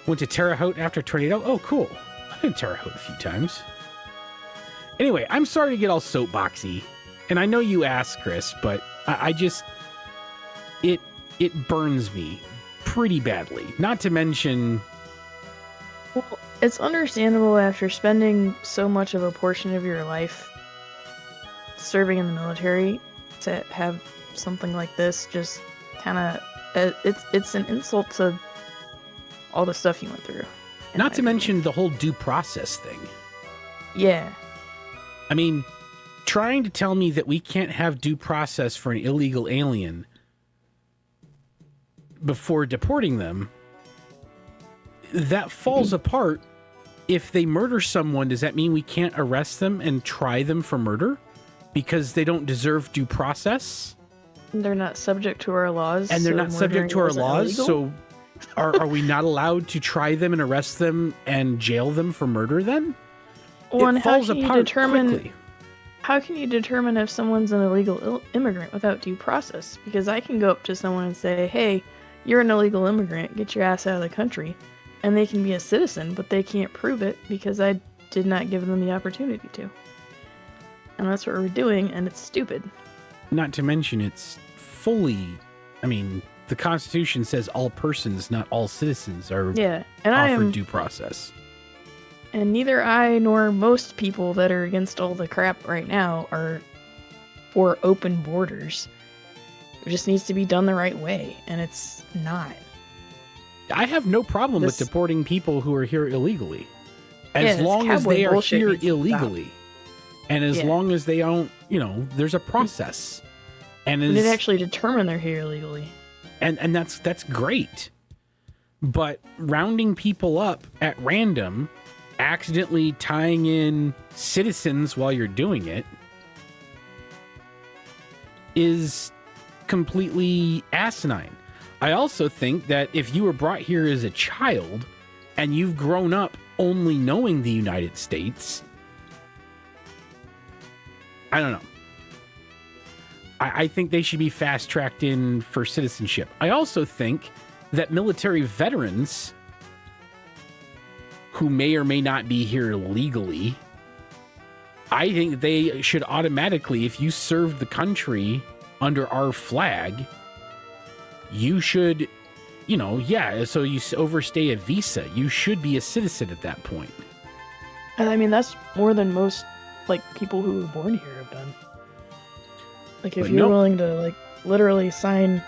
B: Went to Terre Haute after tornado? Oh, cool. I've been to Terre Haute a few times. Anyway, I'm sorry to get all soapboxy. And I know you asked, Chris, but I just... It burns me pretty badly. Not to mention...
A: Well, it's understandable after spending so much of a portion of your life serving in the military to have something like this just kind of... It's an insult to all the stuff you went through.
B: Not to mention the whole due process thing.
A: Yeah.
B: I mean, trying to tell me that we can't have due process for an illegal alien before deporting them, that falls apart. If they murder someone, does that mean we can't arrest them and try them for murder because they don't deserve due process?
A: They're not subject to our laws.
B: And they're not subject to our laws, so are we not allowed to try them and arrest them and jail them for murder then?
A: Well,
B: it falls apart quickly.
A: How can you determine if someone's an illegal immigrant without due process? Because I can go up to someone and say, hey, you're an illegal immigrant, get your ass out of the country. And they can be a citizen, but they can't prove it because I did not give them the opportunity to. and that's what we're doing, and it's stupid.
B: Not to mention it's fully, I mean, the Constitution says all persons, not all citizens, are offered due process.
A: And neither I nor most people that are against all the crap right now are for open borders. It just needs to be done the right way, and it's not.
B: I have no problem with deporting people who are here illegally. As long as they are here illegally. And as long as they don't, there's a process. And
A: it actually determine they're here illegally.
B: And that's great. But rounding people up at random, accidentally tying in citizens while you're doing it, is completely asinine. I also think that if you were brought here as a child and you've grown up only knowing the United States, I don't know. I think they should be fast-tracked in for citizenship. I also think that military veterans who may or may not be here legally, I think they should automatically, if you served the country under our flag, you should, so you overstay a visa, you should be a citizen at that point.
A: I mean, that's more than most, people who were born here have done. If you're willing to, literally sign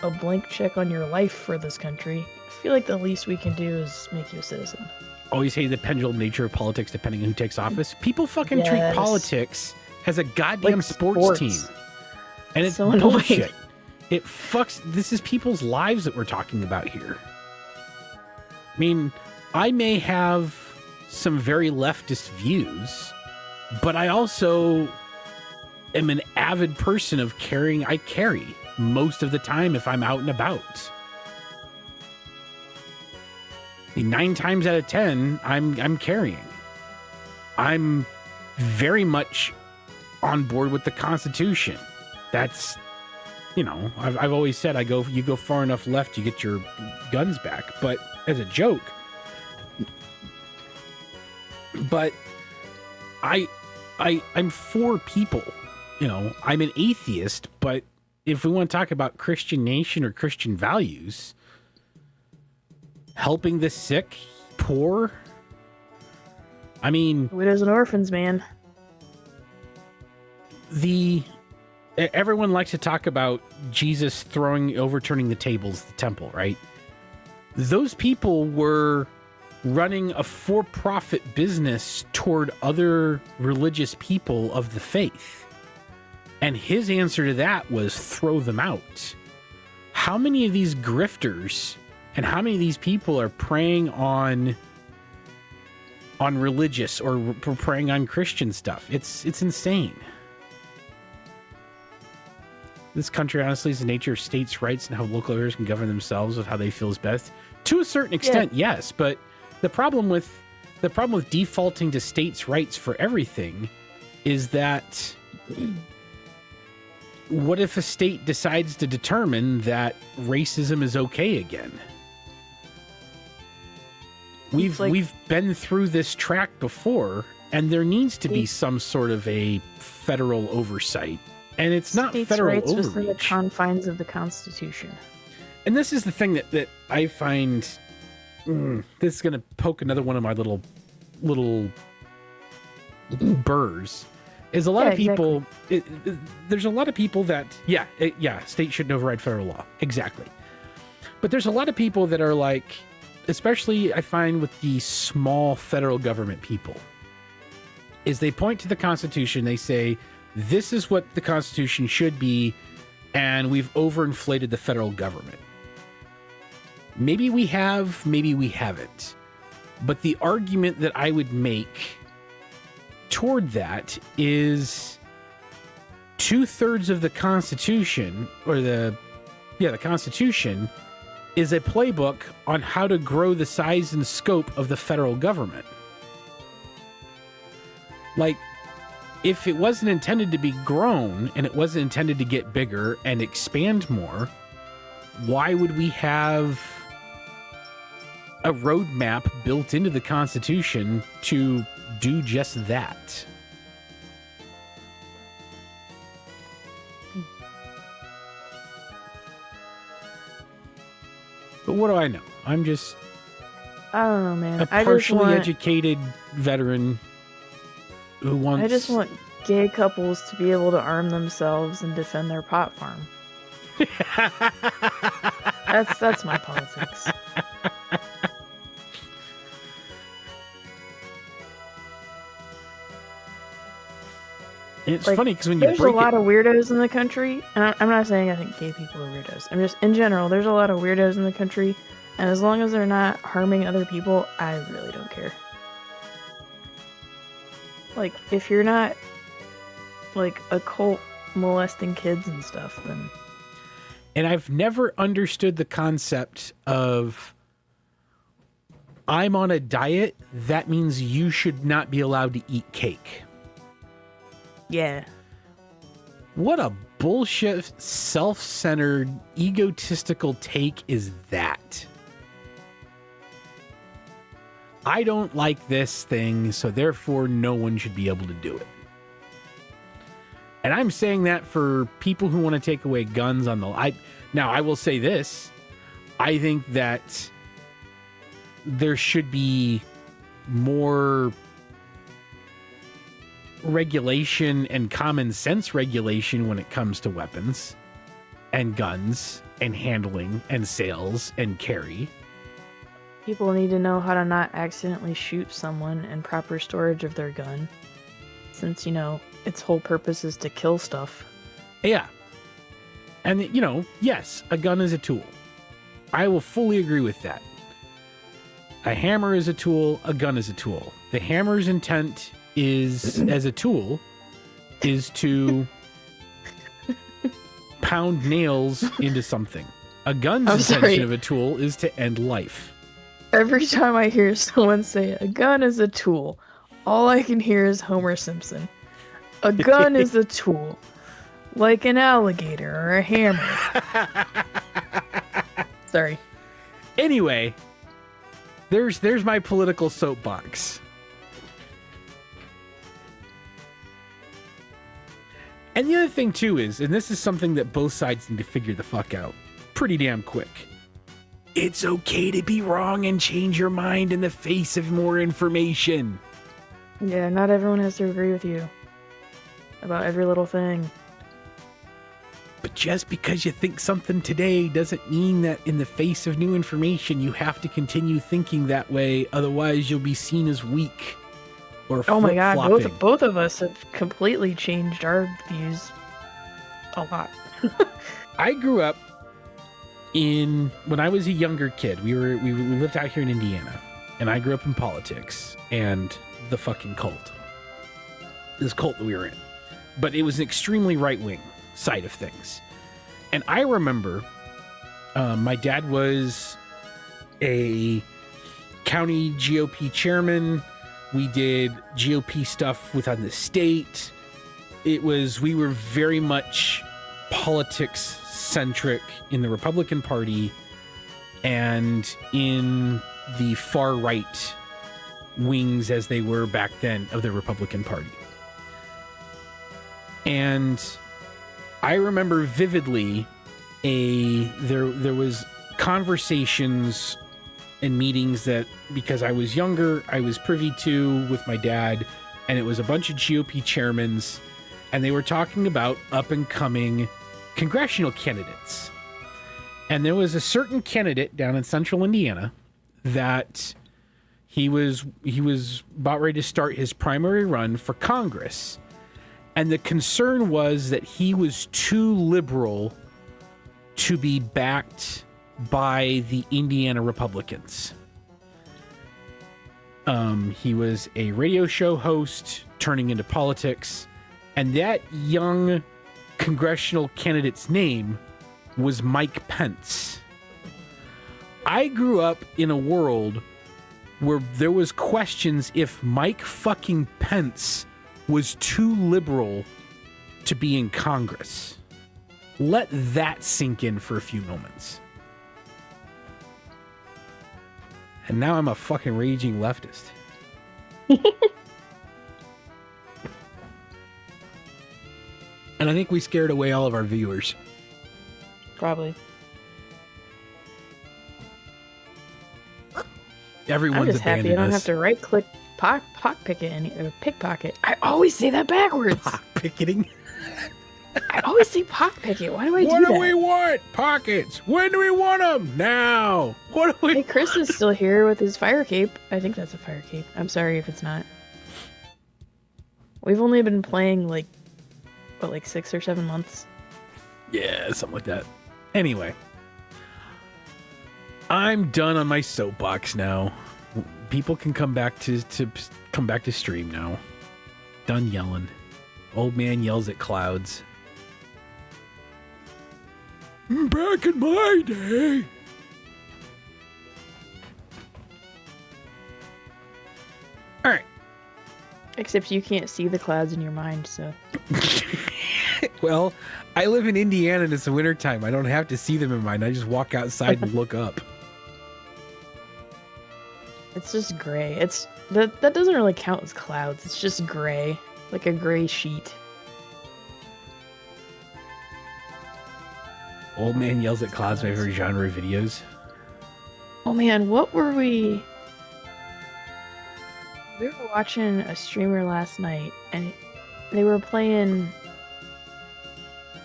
A: a blank check on your life for this country, I feel like the least we can do is make you a citizen.
B: Always hate the pendulum nature of politics depending on who takes office. People fucking treat politics as a goddamn sports team. And it's so bullshit. Annoying. It fucks. This is people's lives that we're talking about here. I mean, I may have some very leftist views, but I also am an avid person of carrying. I carry most of the time if I'm out and about. 9 times out of 10, I'm carrying. I'm very much on board with the Constitution. That's, I've always said you go far enough left, you get your guns back. But as a joke, but I'm for people. I'm an atheist, but if we want to talk about Christian nation or Christian values, helping the sick, poor, I mean,
A: widows and orphans, man.
B: Everyone likes to talk about Jesus overturning the tables, the temple, right? Those people were running a for-profit business toward other religious people of the faith. And his answer to that was throw them out. How many of these grifters and how many of these people are preying on religious or preying on Christian stuff? It's insane. This country, honestly, is the nature of states' rights and how local areas can govern themselves with how they feel is best. To a certain extent, yes, but the problem with defaulting to states' rights for everything is that what if a state decides to determine that racism is okay again? We've been through this track before, and there needs to be some sort of a federal oversight. And it's not federal overreach. States' rights within the
A: confines of the Constitution.
B: And this is the thing that I find. This is going to poke another one of my little burrs. Is a lot of people. Exactly. There's a lot of people that states shouldn't override federal law. Exactly. But there's a lot of people that are like, especially I find with the small federal government people, is they point to the Constitution. They say, this is what the Constitution should be, and we've overinflated the federal government. Maybe we have, maybe we haven't. But the argument that I would make toward that is 2/3 of the Constitution, or the Constitution, is a playbook on how to grow the size and scope of the federal government. If it wasn't intended to be grown and it wasn't intended to get bigger and expand more, why would we have a roadmap built into the Constitution to do just that? But what do I know? I'm just
A: I don't know, man.
B: a partially educated veteran who wants...
A: I just want gay couples to be able to arm themselves and defend their pot farm. That's my politics.
B: It's funny because when you
A: there's a lot of weirdos in the country, and I'm not saying I think gay people are weirdos. I'm just, in general, there's a lot of weirdos in the country, and as long as they're not harming other people, I really don't care. Like, if you're not, like, a cult molesting kids and stuff, then...
B: And I've never understood the concept of, I'm on a diet, that means you should not be allowed to eat cake.
A: Yeah.
B: What a bullshit, self-centered, egotistical take is that? I don't like this thing, so therefore no one should be able to do it. And I'm saying that for people who want to take away guns on the... Now, I will say this. I think that there should be more regulation and common sense regulation when it comes to weapons and guns and handling and sales and carry.
A: People need to know how to not accidentally shoot someone and proper storage of their gun. Since, you know, its whole purpose is to kill stuff.
B: Yeah. And, you know, yes, a gun is a tool. I will fully agree with that. A hammer is a tool, a gun is a tool. The hammer's intent is, as a tool, is to pound nails into something. A gun's intention of a tool is to end life.
A: Every time I hear someone say a gun is a tool, all I can hear is Homer Simpson. A gun is a tool. Like an alligator or a hammer. Sorry.
B: Anyway, there's my political soapbox. And the other thing, too, is, and this is something that both sides need to figure the fuck out pretty damn quick. It's okay to be wrong and change your mind in the face of more information.
A: Yeah, not everyone has to agree with you about every little thing.
B: But just because you think something today doesn't mean that in the face of new information you have to continue thinking that way, otherwise you'll be seen as weak or
A: oh my god, both of us have completely changed our views a lot.
B: I grew up when I was a younger kid. We lived out here in Indiana, and I grew up in politics and the fucking cult. This cult that we were in. But it was an extremely right-wing side of things. And I remember my dad was a county GOP chairman. We did GOP stuff within the state. We were very much politics centric in the Republican Party and in the far right wings, as they were back then, of the Republican Party. And I remember vividly there was conversations and meetings that, because I was younger, I was privy to with my dad, and it was a bunch of GOP chairmen, and they were talking about up and coming congressional candidates. And there was a certain candidate down in central Indiana that he was about ready to start his primary run for Congress. And the concern was that he was too liberal to be backed by the Indiana Republicans. He was a radio show host turning into politics, and that young congressional candidate's name was Mike Pence. I grew up in a world where there was questions if Mike fucking Pence was too liberal to be in Congress. Let that sink in for a few moments. And now I'm a fucking raging leftist. And I think we scared away all of our viewers.
A: Probably.
B: Everyone's
A: I'm just happy I
B: abandoned
A: don't
B: us.
A: have to right-click pickpocket. I always say that backwards.
B: Picketing.
A: I always say pockpicket. Why do I do
B: What
A: that?
B: do we want? Pockets. When do we want them? Now. What do we?
A: Hey, Chris is still here with his fire cape. I think that's a fire cape. I'm sorry if it's not. We've only been playing like 6 or 7 months.
B: Yeah, something like that. Anyway, I'm done on my soapbox now. People can come back to stream now. Done yelling. Old man yells at clouds. Back in my day. All right.
A: Except you can't see the clouds in your mind, so.
B: Well, I live in Indiana and it's the wintertime. I don't have to see them in mine. I just walk outside and look up.
A: It's just gray. That doesn't really count as clouds. It's just gray. Like a gray sheet.
B: Old man yells at clouds, my favorite genre of videos.
A: Oh man, what were we? We were watching a streamer last night, and they were playing.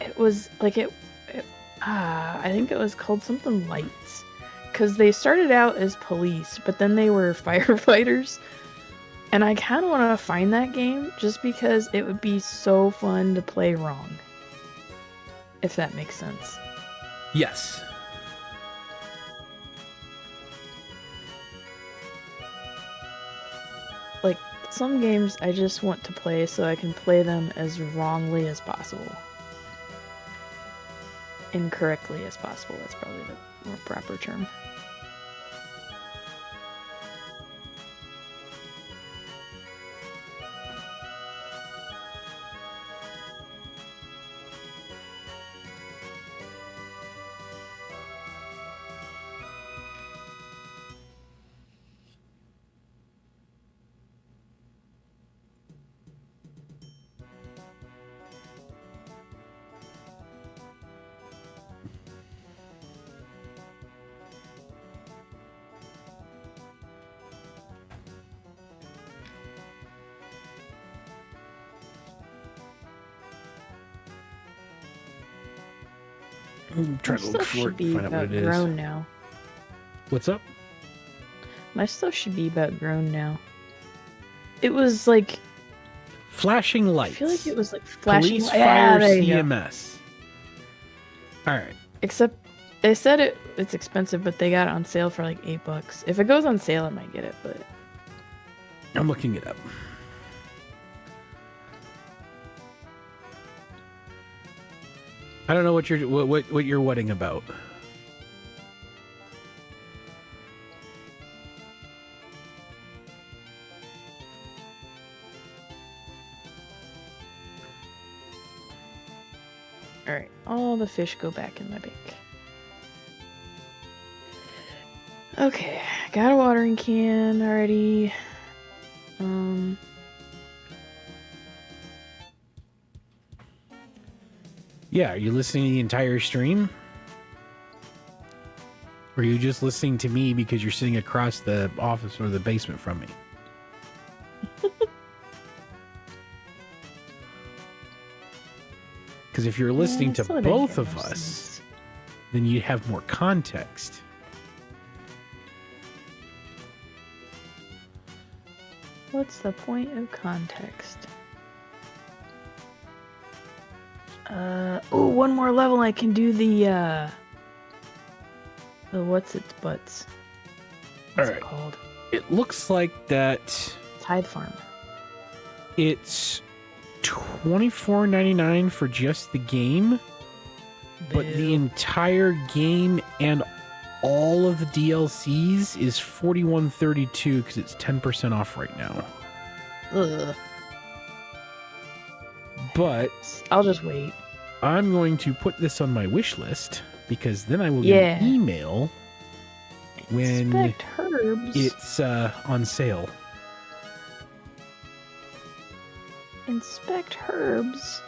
A: It was like I think it was called something Lights, because they started out as police, but then they were firefighters. And I kind of want to find that game just because it would be so fun to play wrong. If that makes sense.
B: Yes.
A: Like, some games I just want to play so I can play them as wrongly as possible. Incorrectly as possible, that's probably the more proper term.
B: I'm trying to look for it, find out what it is.
A: Grown now.
B: What's up?
A: My stuff should be about grown now. It was like
B: Flashing lights.
A: I feel like it was like flashing
B: Police,
A: yeah,
B: fire,
A: there you go.
B: CMS. All right.
A: Except they said it's expensive, but they got it on sale for like $8. If it goes on sale, I might get it, but
B: I'm looking it up. I don't know what you're whatting about.
A: all right, all the fish go back in my bank. Okay, got a watering can already.
B: Yeah, are you listening to the entire stream? Or are you just listening to me because you're sitting across the office or the basement from me? Because if you're listening to both of us, then you have more context.
A: What's the point of context? Oh, one more level. I can do the what's its butts. What's it called?
B: It looks like that.
A: Tide Farm.
B: It's $24.99 for just the game, but the entire game and all of the DLCs is $41.32 because it's 10% off right now.
A: Ugh.
B: But
A: I'll just wait.
B: I'm going to put this on my wish list because then I will get an email when it's on sale.
A: Inspect herbs,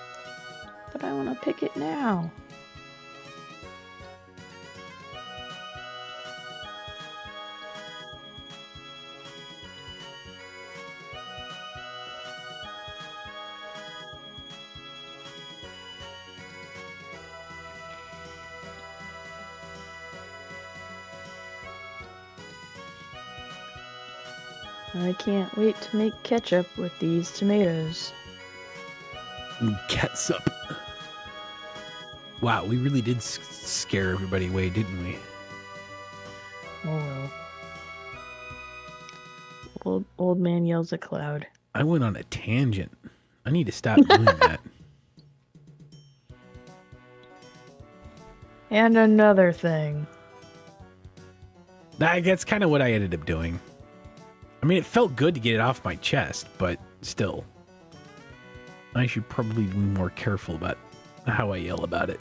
A: but I want to pick it now. I can't wait to make ketchup with these tomatoes.
B: Ketchup. Wow, we really did scare everybody away, didn't we?
A: Oh well. Old man yells at cloud.
B: I went on a tangent. I need to stop doing that.
A: And another thing.
B: That's kind of what I ended up doing. I mean, it felt good to get it off my chest, but still. I should probably be more careful about how I yell about it.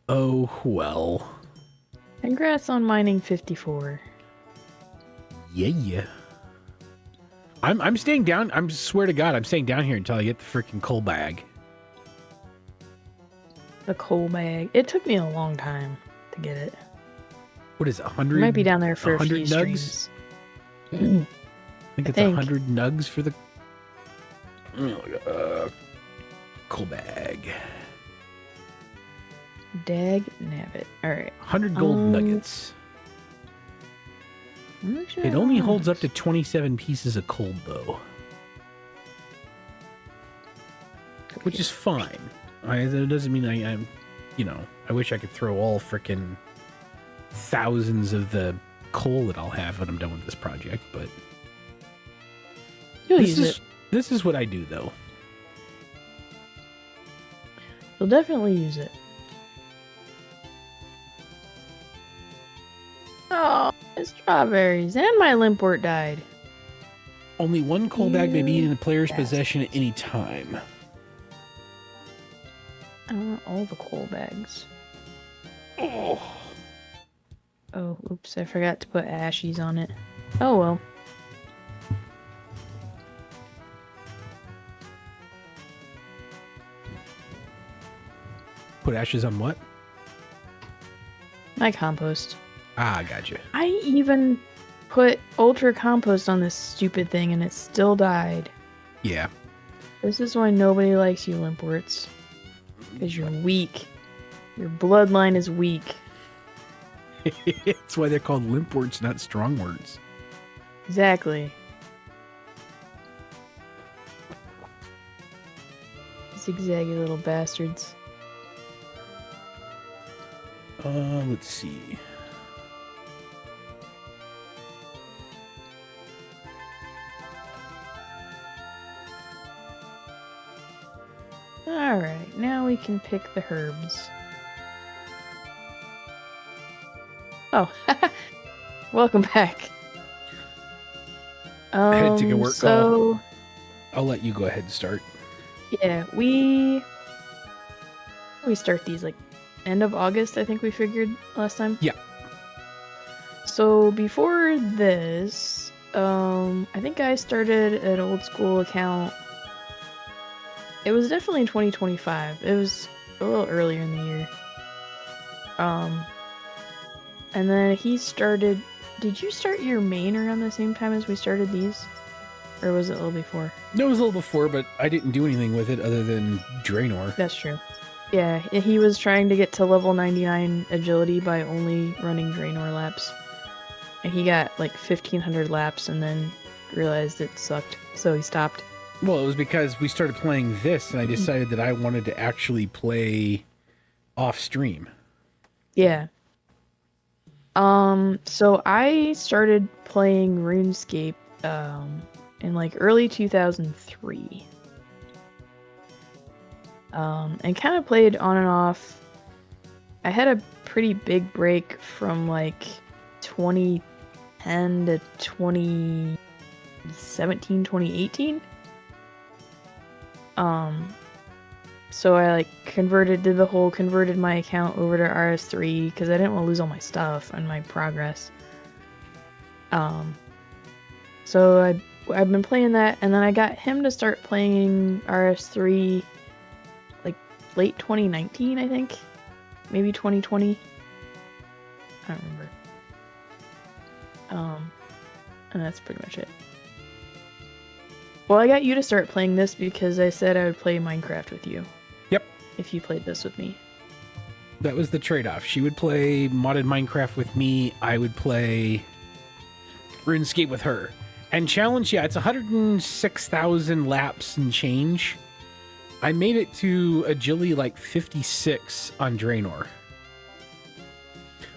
B: Oh, well.
A: Congrats on mining 54.
B: Yeah. I'm staying down. I swear to God, I'm staying down here until I get the freaking coal bag.
A: The coal bag. It took me a long time to get it.
B: What is it, 100?
A: It might be down there for a few
B: nugs?
A: streams.
B: I think it's 100 nugs for the coal bag.
A: Dag nabbit. Alright.
B: 100 gold nuggets.
A: Sure
B: It only holds up to 27 pieces of coal, though. Which is fine. That doesn't mean I'm, I wish I could throw all frickin' thousands of the coal that I'll have when I'm done with this project, but this is what I do, though.
A: You'll definitely use it. Oh, my strawberries and my limport died.
B: Only one coal bag may be in a player's possession at any time.
A: I want all the coal bags.
B: Oh,
A: oops, I forgot to put ashies on it. Oh well.
B: Put ashes on what?
A: My compost.
B: Ah, gotcha.
A: I even put ultra compost on this stupid thing and it still died.
B: Yeah.
A: This is why nobody likes you, limports. Because you're weak. Your bloodline is weak.
B: That's why they're called limp words, not strong words.
A: Exactly. Zigzaggy little bastards.
B: Let's see.
A: Alright, now we can pick the herbs. Oh, welcome back.
B: I had to take a work
A: call.
B: I'll let you go ahead and start.
A: Yeah, we start these like end of August, I think we figured last time.
B: Yeah.
A: So before this, I think I started an old school account. It was definitely in 2025. It was a little earlier in the year. And then he started... Did you start your main around the same time as we started these? Or was it a little before?
B: No, it was a little before, but I didn't do anything with it other than Draenor.
A: That's true. Yeah, he was trying to get to level 99 agility by only running Draenor laps. And he got like 1,500 laps and then realized it sucked, so he stopped.
B: Well, it was because we started playing this and I decided that I wanted to actually play off stream.
A: Yeah. So I started playing RuneScape in like early 2003. And kind of played on and off. I had a pretty big break from like 2010 to 2017, 2018. So I like converted my account over to RS3 because I didn't want to lose all my stuff and my progress. So I've been playing that, and then I got him to start playing RS3 like late 2019, I think. Maybe 2020. I don't remember. And that's pretty much it. Well, I got you to start playing this because I said I would play Minecraft with you.
B: Yep.
A: If you played this with me.
B: That was the trade-off. She would play modded Minecraft with me. I would play RuneScape with her. And challenge, yeah, it's 106,000 laps and change. I made it to agility like 56 on Draenor.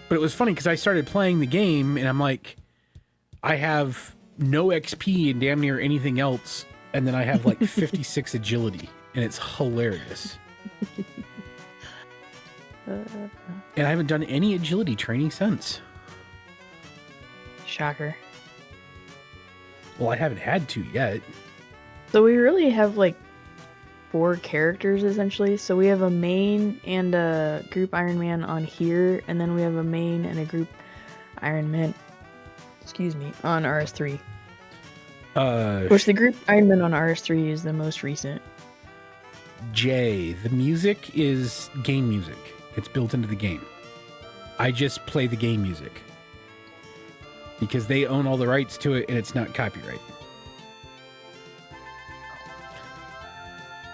B: But it was funny because I started playing the game and I'm like, I have no XP and damn near anything else. And then I have like 56 agility. And it's hilarious. And I haven't done any agility training since.
A: Shocker.
B: Well, I haven't had to yet.
A: So we really have like 4 characters essentially. So we have a main and a group Ironman on here, and then we have a main and a group Ironman, on RS3. Which the group Ironman on RS3 is the most recent.
B: Jay, the music is game music. It's built into the game. I just play the game music. Because they own all the rights to it and it's not copyright.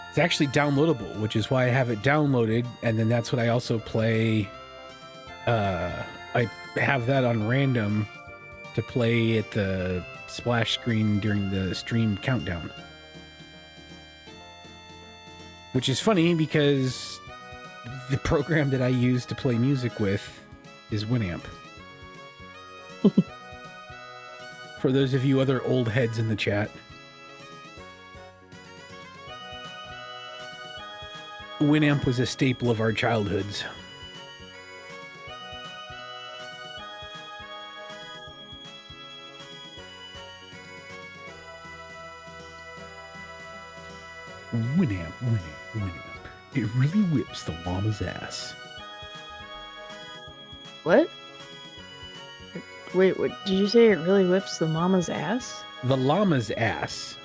B: It's actually downloadable, which is why I have it downloaded, and then that's what I also play. I have that on random to play at the splash screen during the stream countdown. Which is funny because the program that I use to play music with is Winamp. For those of you other old heads in the chat. Winamp was a staple of our childhoods. Winamp. It really whips the llama's ass.
A: What? Wait, what did you say? It really whips the mama's ass?
B: The llama's ass.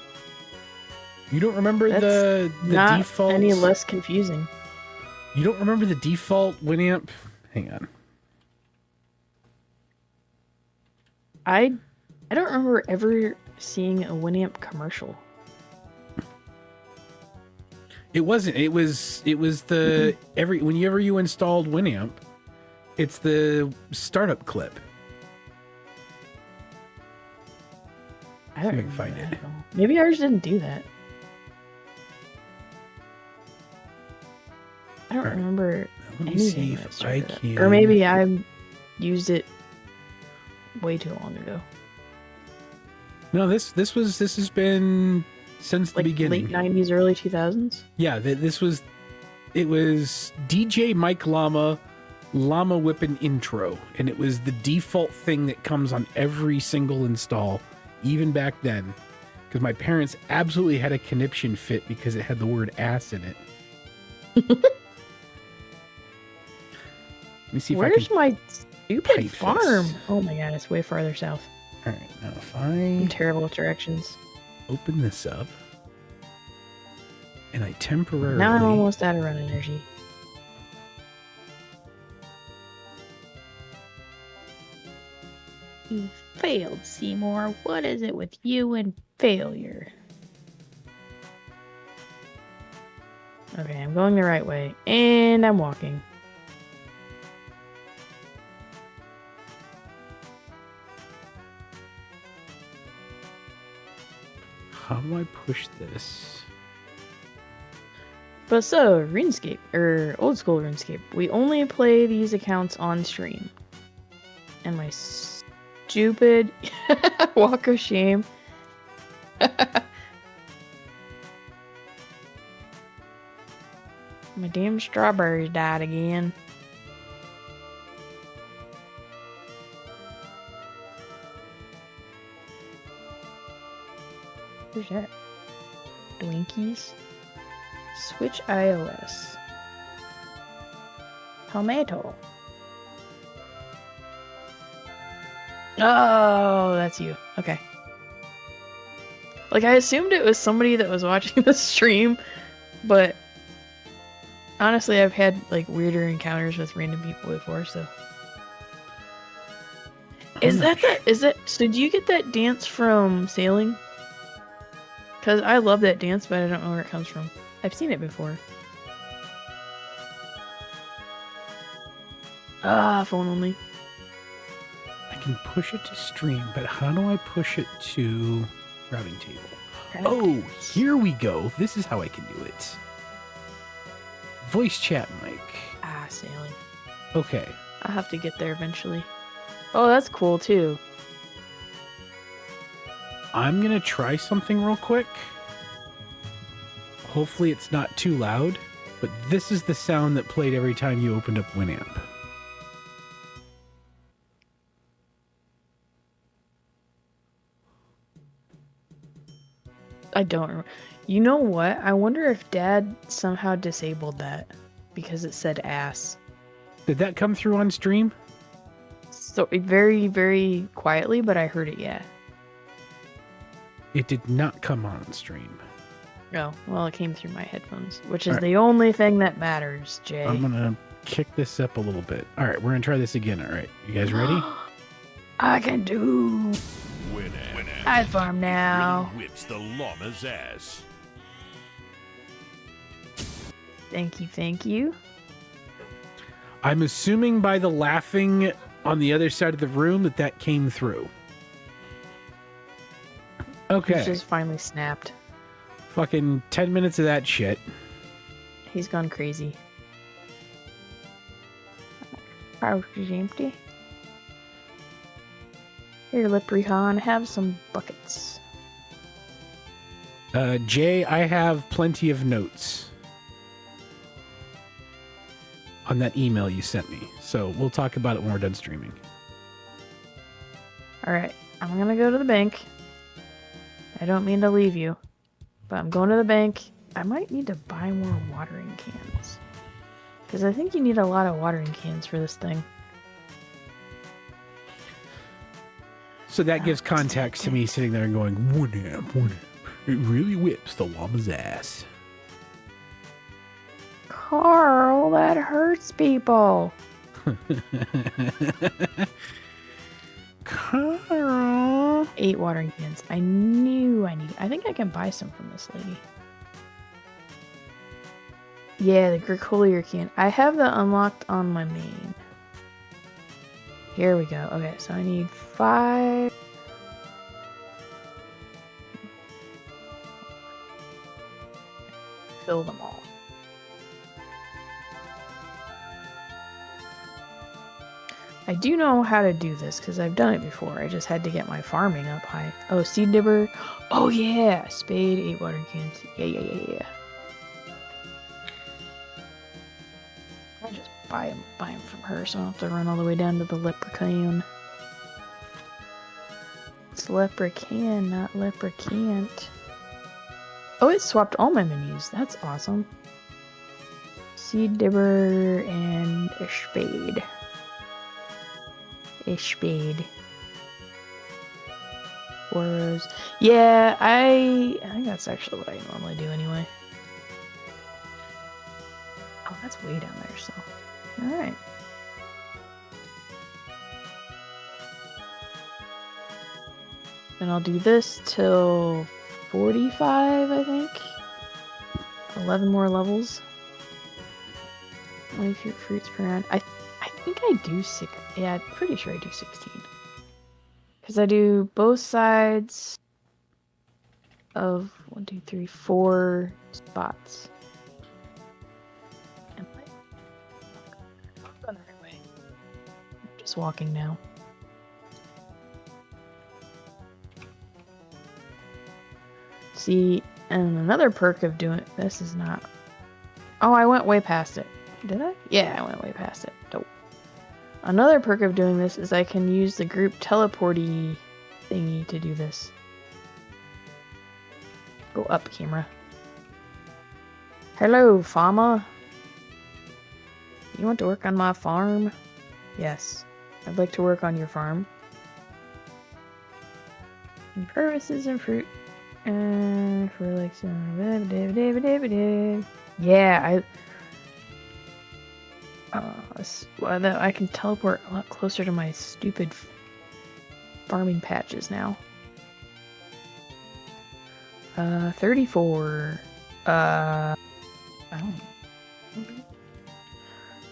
B: You don't remember
A: That's
B: the
A: not
B: default?
A: Any less confusing.
B: You don't remember the default Winamp? Hang on.
A: I don't remember ever seeing a Winamp commercial.
B: It wasn't. It was the whenever you installed Winamp, it's the startup clip.
A: I don't
B: See if I can find
A: remember
B: it.
A: that at all. Maybe ours didn't do that. I don't
B: Alright.
A: remember
B: Let me
A: anything
B: see
A: that
B: if I
A: started that.
B: can.
A: Or maybe I used it way too long ago.
B: No, this has been since the
A: Like
B: beginning.
A: late 90s, early 2000s?
B: Yeah, it was DJ Mike Llama whipping intro, and it was the default thing that comes on every single install, even back then, because my parents absolutely had a conniption fit because it had the word ass in it. Let me see if
A: Where's
B: I can.
A: my stupid
B: pipe
A: farm?
B: this.
A: Oh my god, it's way farther south.
B: All right, now if
A: I'm
B: I
A: terrible with directions.
B: open this up and I temporarily.
A: Now I'm almost out of run energy. You failed, Seymour. What is it with you and failure? Okay, I'm going the right way. And I'm walking.
B: How do I push this?
A: But so, RuneScape, or old school RuneScape, we only play these accounts on stream. And my stupid walk of shame. My damn strawberries died again. Where's that? Twinkies? Switch iOS. Tomato. Oh, that's you. Okay. Like, I assumed it was somebody that was watching the stream, but honestly, I've had, like, weirder encounters with random people before, so. Is that, so do you get that dance from sailing? Because I love that dance, but I don't know where it comes from. I've seen it before. Phone only.
B: I can push it to stream, but how do I push it to routing table? Oh, here we go. This is how I can do it. Voice chat mic.
A: Sailing.
B: Okay.
A: I'll have to get there eventually. Oh, that's cool too.
B: I'm going to try something real quick. Hopefully it's not too loud, but this is the sound that played every time you opened up Winamp.
A: I don't remember. You know what? I wonder if Dad somehow disabled that because it said ass.
B: Did that come through on stream?
A: So very, very quietly, but I heard it, yeah.
B: It did not come on stream.
A: Oh, well, it came through my headphones, which is the only thing that matters, Jay.
B: I'm going to kick this up a little bit. All right, we're going to try this again. All right, you guys ready?
A: I can do. I farm now.
C: Really whips the llama's ass.
A: Thank you, thank you.
B: I'm assuming by the laughing on the other side of the room that came through. Okay.
A: He just finally snapped.
B: Fucking 10 minutes of that shit.
A: He's gone crazy. Pouch is empty. Here, Leprechaun, have some buckets.
B: Jay, I have plenty of notes on that email you sent me. So we'll talk about it when we're done streaming.
A: Alright, I'm gonna go to the bank. I don't mean to leave you, but I'm going to the bank. I might need to buy more watering cans. Because I think you need a lot of watering cans for this thing.
B: So that gives context to me sitting there and going, Winamp. It really whips the llama's ass.
A: Carl, that hurts people.
B: Carl.
A: 8 watering cans. I knew I need. I think I can buy some from this lady. Yeah, the Gricolier can. I have that unlocked on my main. Here we go. Okay, so I need 5. Fill them all. I do know how to do this because I've done it before. I just had to get my farming up high. Oh, seed dibber. Oh yeah, spade, 8 watering cans. Yeah. I'll just buy them from her, so I don't have to run all the way down to the leprechaun. It's leprechaun, not leprechant. Oh, it swapped all my menus. That's awesome. Seed dibber and a spade. A spade. 4 rows. Yeah, I think that's actually what I normally do anyway. Oh, that's way down there, so. Alright. And I'll do this till 45, I think. 11 more levels. 20 fruits per round. I think I do 6. Yeah, I'm pretty sure I do 16. Because I do both sides of 1, 2, 3, 4 spots. Am I? I'm going the right way. I'm just walking now. See, and another perk of doing this is not. Oh, I went way past it. Did I? Yeah, I went way past it. Dope. Another perk of doing this is I can use the group teleporty thingy to do this. Go up, camera. Hello, farmer. You want to work on my farm? Yes. I'd like to work on your farm. And purposes and fruit. For like some. Yeah, I can teleport a lot closer to my stupid farming patches now. 34. I don't know.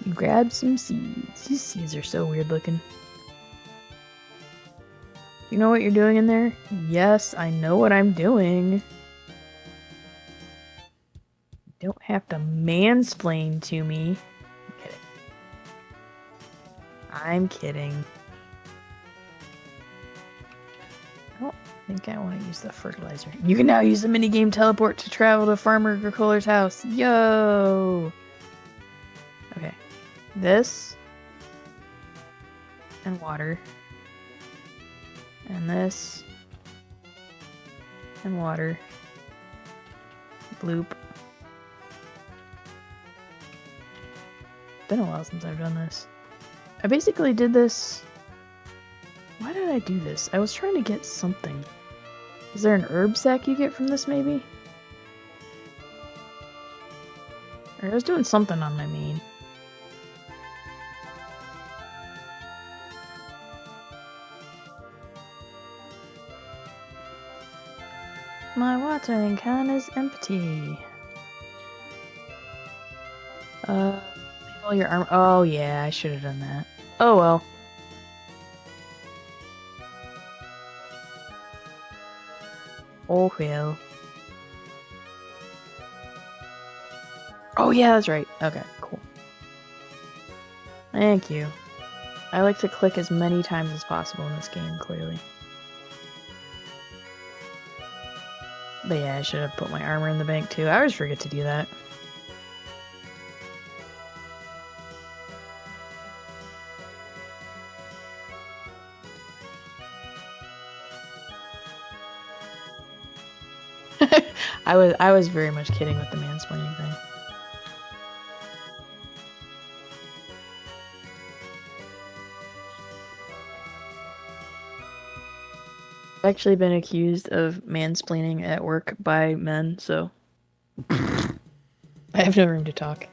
A: You grab some seeds. These seeds are so weird looking. You know what you're doing in there? Yes, I know what I'm doing. You don't have to mansplain to me. I'm kidding. I'm kidding. I don't think I want to use the fertilizer. You can now use the minigame teleport to travel to Farmer Agricole's house. Yo! Okay. This. And water. And this. And water. Bloop. Been a while since I've done this. I basically did this... Why did I do this? I was trying to get something. Is there an herb sack you get from this, maybe? Or I was doing something on my main. My watering can is empty. All your armor. Oh yeah, I should have done that. Oh well. Oh well. Oh yeah, that's right. Okay, cool. Thank you. I like to click as many times as possible in this game, clearly. But yeah, I should have put my armor in the bank too. I always forget to do that. I was very much kidding with the mansplaining thing. I've actually been accused of mansplaining at work by men, so I have no room to talk.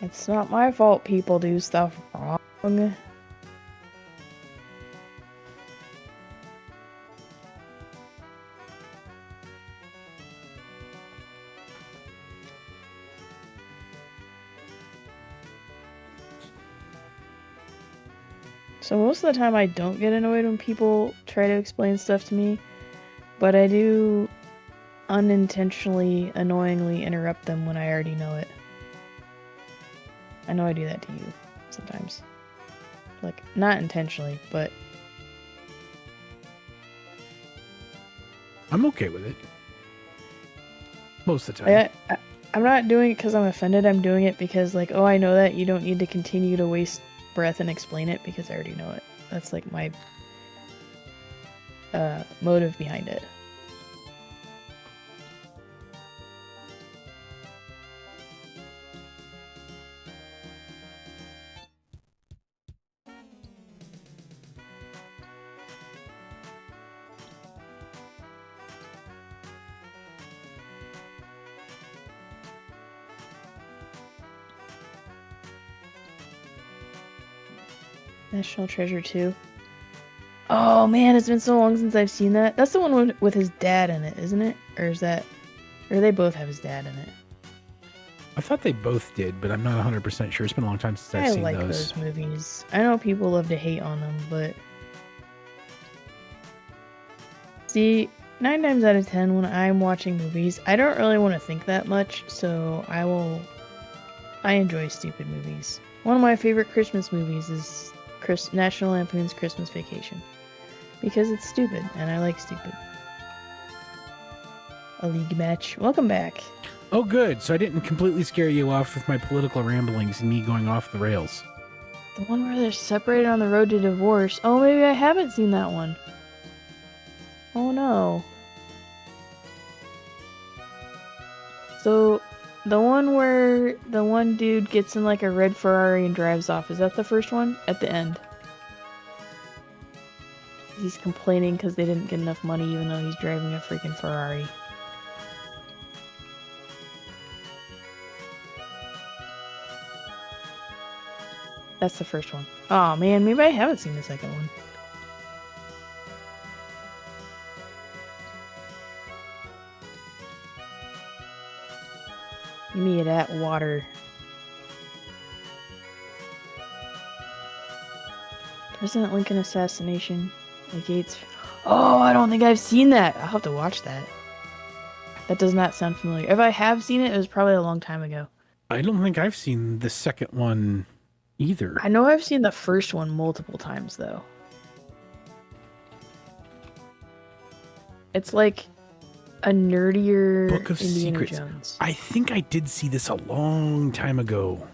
A: It's not my fault people do stuff wrong. So most of the time I don't get annoyed when people try to explain stuff to me, but I do unintentionally, annoyingly interrupt them when I already know it. I know I do that to you sometimes. Like, not intentionally, but...
B: I'm okay with it. Most of the time.
A: I'm not doing it because I'm offended. I'm doing it because, like, oh, I know that. You don't need to continue to waste breath and explain it because I already know it. That's, like, my motive behind it. National Treasure 2. Oh man, it's been so long since I've seen that. That's the one with his dad in it, isn't it? Or is that... Or they both have his dad in it?
B: I thought they both did, but I'm not 100% sure. It's been a long time since I've seen those. I like
A: those movies. I know people love to hate on them, but... See, 9 times out of 10 when I'm watching movies, I don't really want to think that much, so I enjoy stupid movies. One of my favorite Christmas movies is National Lampoon's Christmas Vacation. Because it's stupid, and I like stupid. A league match. Welcome back.
B: Oh good, so I didn't completely scare you off with my political ramblings and me going off the rails.
A: The one where they're separated on the road to divorce. Oh, maybe I haven't seen that one. Oh no. So, the one where the one dude gets in like a red Ferrari and drives off, is that the first one? At the end. He's complaining because they didn't get enough money even though he's driving a freaking Ferrari. That's the first one. Oh man, maybe I haven't seen the second one. Give me that water. President Lincoln assassination. The Gates. Oh, I don't think I've seen that. I'll have to watch that. That does not sound familiar. If I have seen it, it was probably a long time ago.
B: I don't think I've seen the second one either.
A: I know I've seen the first one multiple times, though. It's like a nerdier
B: Book of
A: Indiana
B: Secrets.
A: Jones.
B: I think I did see this a long time ago.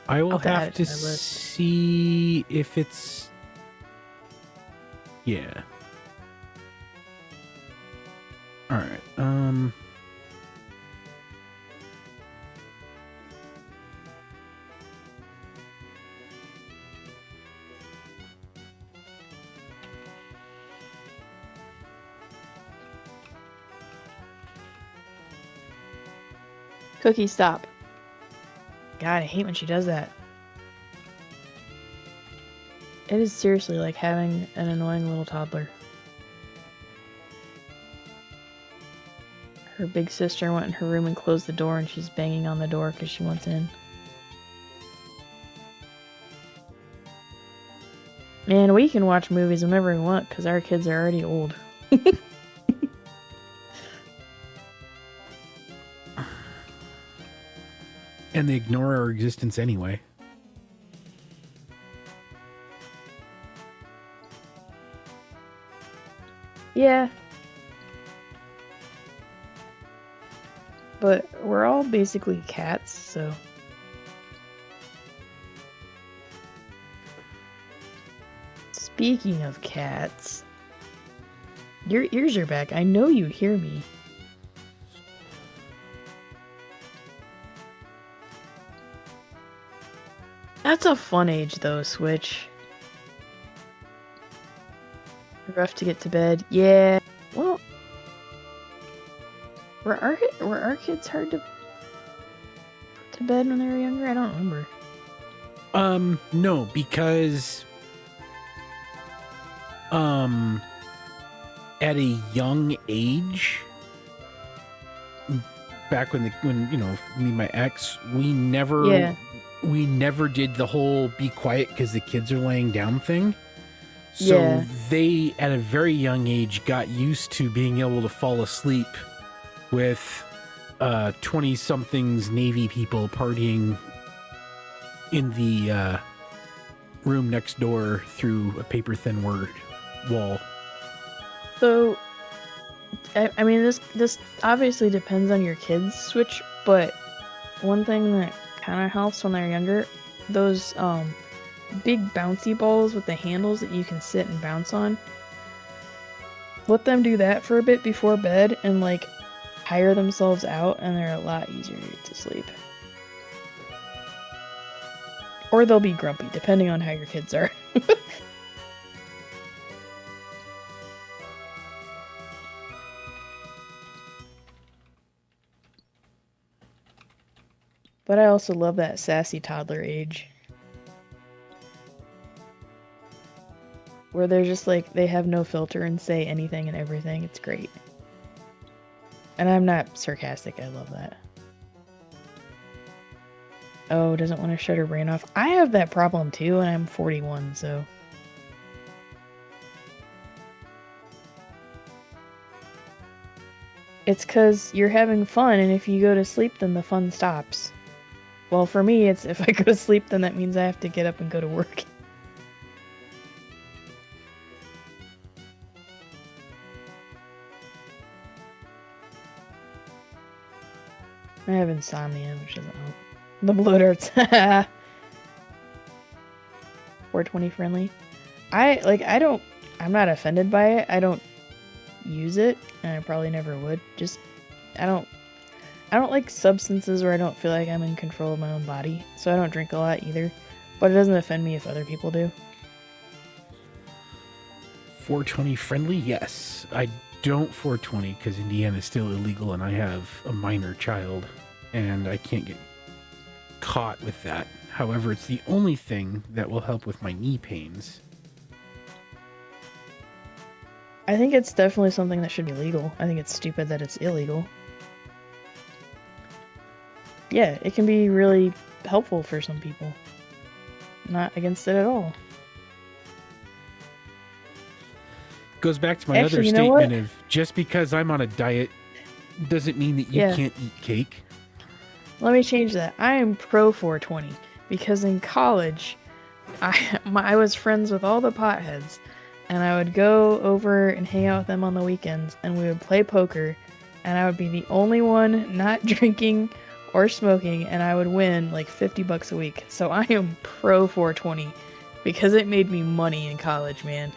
B: I will have to see if it's... Yeah. Alright,
A: Cookie, stop. God, I hate when she does that. It is seriously like having an annoying little toddler. Her big sister went in her room and closed the door, and she's banging on the door because she wants in. Man, we can watch movies whenever we want because our kids are already old.
B: and they ignore our existence anyway.
A: Yeah. But we're all basically cats, so... Speaking of cats... Your ears are back. I know you hear me. That's a fun age, though, Switch. Rough to get to bed. Yeah. Well... Were our kids hard to put to bed when they were younger? I don't remember.
B: No, because at a young age, back when you know, me and my ex, we never did the whole be quiet because the kids are laying down thing. So they, at a very young age, got used to being able to fall asleep with 20-somethings Navy people partying in the room next door through a paper-thin wall.
A: So, I mean, this obviously depends on your kids' Switch, but one thing that kind of helps when they're younger, those big bouncy balls with the handles that you can sit and bounce on, let them do that for a bit before bed and, like, tire themselves out, and they're a lot easier to get to sleep. Or they'll be grumpy, depending on how your kids are. But I also love that sassy toddler age. Where they're just like, they have no filter and say anything and everything. It's great. And I'm not sarcastic, I love that. Oh, doesn't want to shut her brain off. I have that problem too, and I'm 41, so... It's because you're having fun, and if you go to sleep, then the fun stops. Well, for me, it's if I go to sleep, then that means I have to get up and go to work. I have insomnia, which doesn't help. The blow darts. 420 friendly. I'm not offended by it. I don't use it, and I probably never would. Just, I don't like substances where I don't feel like I'm in control of my own body, so I don't drink a lot either. But it doesn't offend me if other people do.
B: 420 friendly? Yes. I don't 420 because Indiana is still illegal and I have a minor child. and I can't get caught with that. However, it's the only thing that will help with my knee pains.
A: I think it's definitely something that should be legal. I think it's stupid that it's illegal. Yeah, it can be really helpful for some people. Not against it at all.
B: Goes back to my other statement of just because I'm on a diet doesn't mean that you can't eat cake.
A: Let me change that. I am pro 420 because in college, I was friends with all the potheads, and I would go over and hang out with them on the weekends, and we would play poker, and I would be the only one not drinking or smoking, and I would win like $50 a week. So I am pro 420 because it made me money in college, man.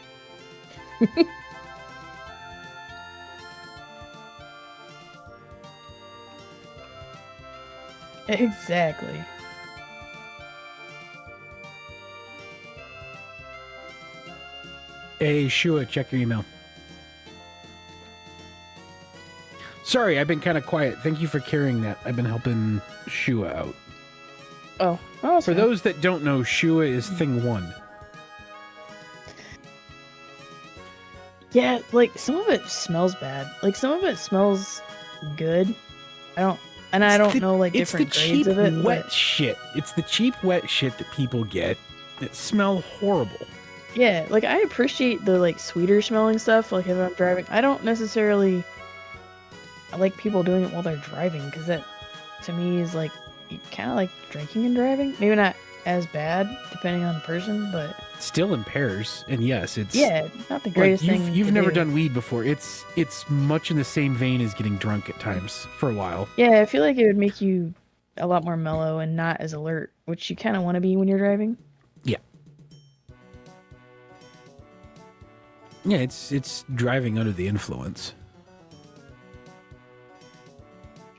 A: Exactly.
B: Hey, Shua, check your email. Sorry, I've been kind of quiet. Thank you for carrying that. I've been helping Shua out.
A: Oh,
B: for those that don't know, Shua is thing 1.
A: Yeah, like some of it smells bad. Like some of it smells good. I don't know like different grades of it.
B: It's the cheap wet shit. It's the cheap wet shit that people get that smell horrible.
A: Yeah, like I appreciate the like sweeter smelling stuff. Like if I'm driving, I don't necessarily like people doing it while they're driving because that to me is like kind of like drinking and driving. Maybe not as bad depending on the person, but
B: still impairs. And yes, it's
A: not the greatest
B: like
A: thing.
B: You've never done weed before. It's much in the same vein as getting drunk at times for a while.
A: Yeah, I feel like it would make you a lot more mellow and not as alert, which you kind of want to be when you're driving.
B: Yeah. Yeah, it's driving under the influence.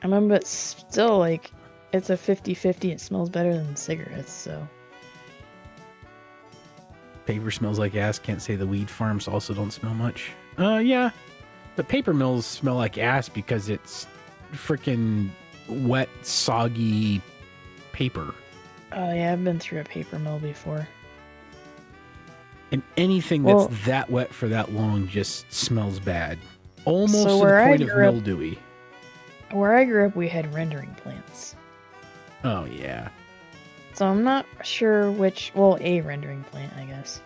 A: I remember, but still, like, it's a 50-50. It smells better than cigarettes, so.
B: Paper smells like ass. Can't say the weed farms also don't smell much. Yeah. But paper mills smell like ass because it's freaking wet, soggy paper.
A: Oh, yeah, I've been through a paper mill before.
B: And anything that's that wet for that long just smells bad. Almost to the point of mildewy.
A: Where I grew up, we had rendering plants.
B: Oh, yeah.
A: So I'm not sure which... Well, a rendering plant, I guess.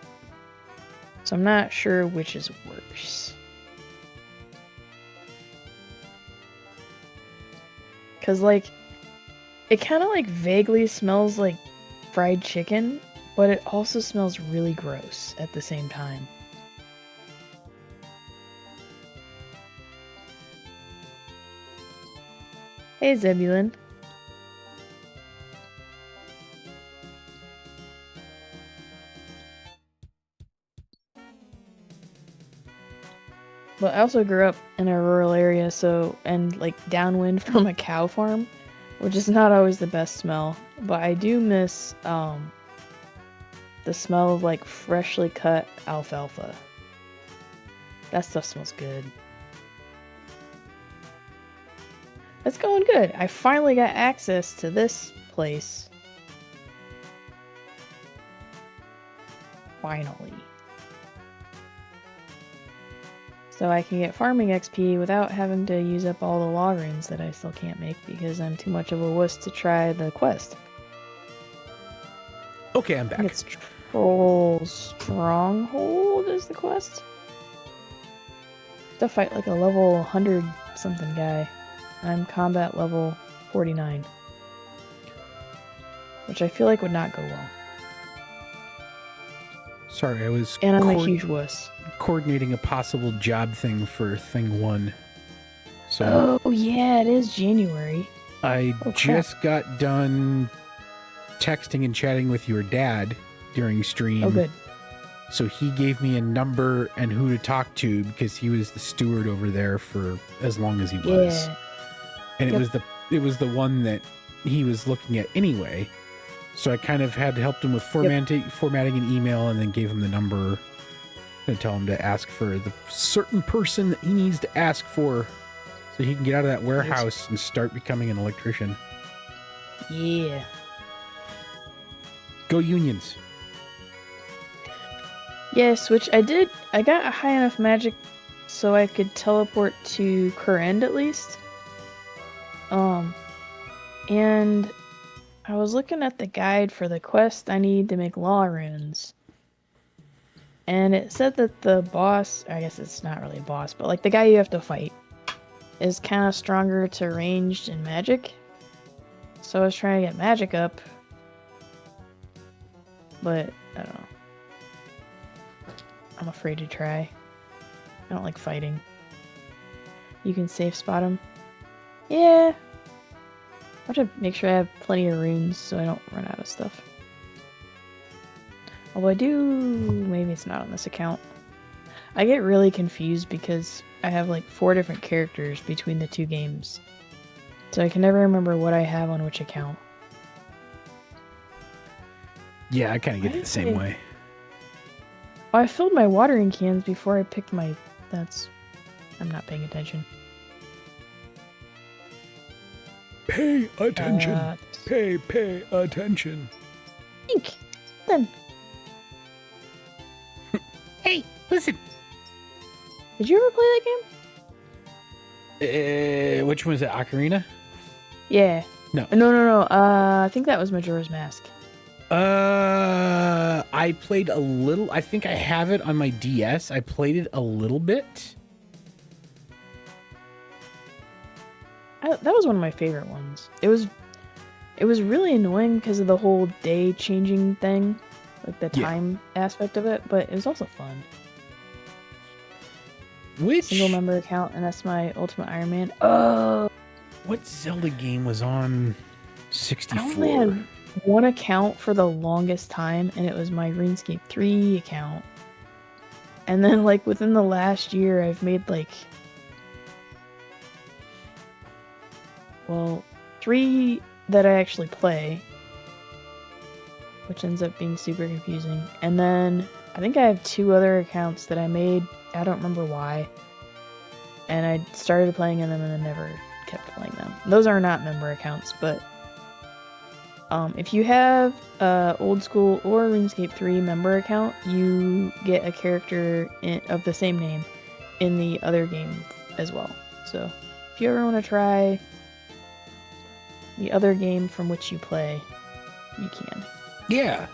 A: So I'm not sure which is worse. Because, like, it kind of, like, vaguely smells like fried chicken, but it also smells really gross at the same time. Hey, Zebulon. But I also grew up in a rural area, and like downwind from a cow farm, which is not always the best smell. But I do miss the smell of like freshly cut alfalfa. That stuff smells good. It's going good. I finally got access to this place. Finally. So I can get farming XP without having to use up all the log runes that I still can't make because I'm too much of a wuss to try the quest.
B: Okay, I'm back.
A: It's Troll Stronghold is the quest. To fight like a level 100 something guy. I'm combat level 49. Which I feel like would not go well.
B: Sorry, I was...
A: And I'm a huge wuss.
B: Coordinating a possible job thing for thing 1. So
A: oh, yeah, it is January.
B: I just got done texting and chatting with your dad during stream.
A: Oh, good.
B: So he gave me a number and who to talk to because he was the steward over there for as long as he was.
A: Yeah.
B: And it was the one that he was looking at anyway. So I kind of had to help him with formatting an email and then gave him the number to tell him to ask for the certain person that he needs to ask for so he can get out of that warehouse and start becoming an electrician.
A: Yeah.
B: Go Unions.
A: Yes, which I did. I got a high enough magic so I could teleport to Kurend at least. And I was looking at the guide for the quest I need to make law runes. And it said that the boss, I guess it's not really a boss, but like the guy you have to fight is kind of stronger to ranged and magic. So I was trying to get magic up, but I don't know. I'm afraid to try. I don't like fighting. You can safe spot him. Yeah. I have to make sure I have plenty of runes so I don't run out of stuff. Although I do... Maybe it's not on this account. I get really confused because I have like 4 different characters between the 2 games. So I can never remember what I have on which account.
B: Yeah, I kind of get it the same way.
A: Oh, I filled my watering cans before I picked my... I'm not paying attention.
B: Pay attention. Pay attention.
A: Think. Then.
B: Hey, listen.
A: Did you ever play that game?
B: Which one is it? Ocarina?
A: Yeah.
B: No.
A: No. I think that was Majora's Mask.
B: I played a little. I think I have it on my DS. I played it a little bit.
A: That was one of my favorite ones. It was really annoying because of the whole day changing thing, like the time aspect of it, but it was also fun.
B: Which
A: single member account, and that's my Ultimate Ironman. Oh,
B: what Zelda game was on 64?
A: I only had one account for the longest time, and it was my RuneScape 3 account. And then, like, within the last year, I've made, like, 3 that I actually play, which ends up being super confusing. And then I think I have 2 other accounts that I made. I don't remember why. And I started playing in them and then never kept playing them. Those are not member accounts, but if you have old school or RuneScape 3 member account, you get a character of the same name in the other game as well. So if you ever want to try the other game from which you play, you can.
B: Yeah.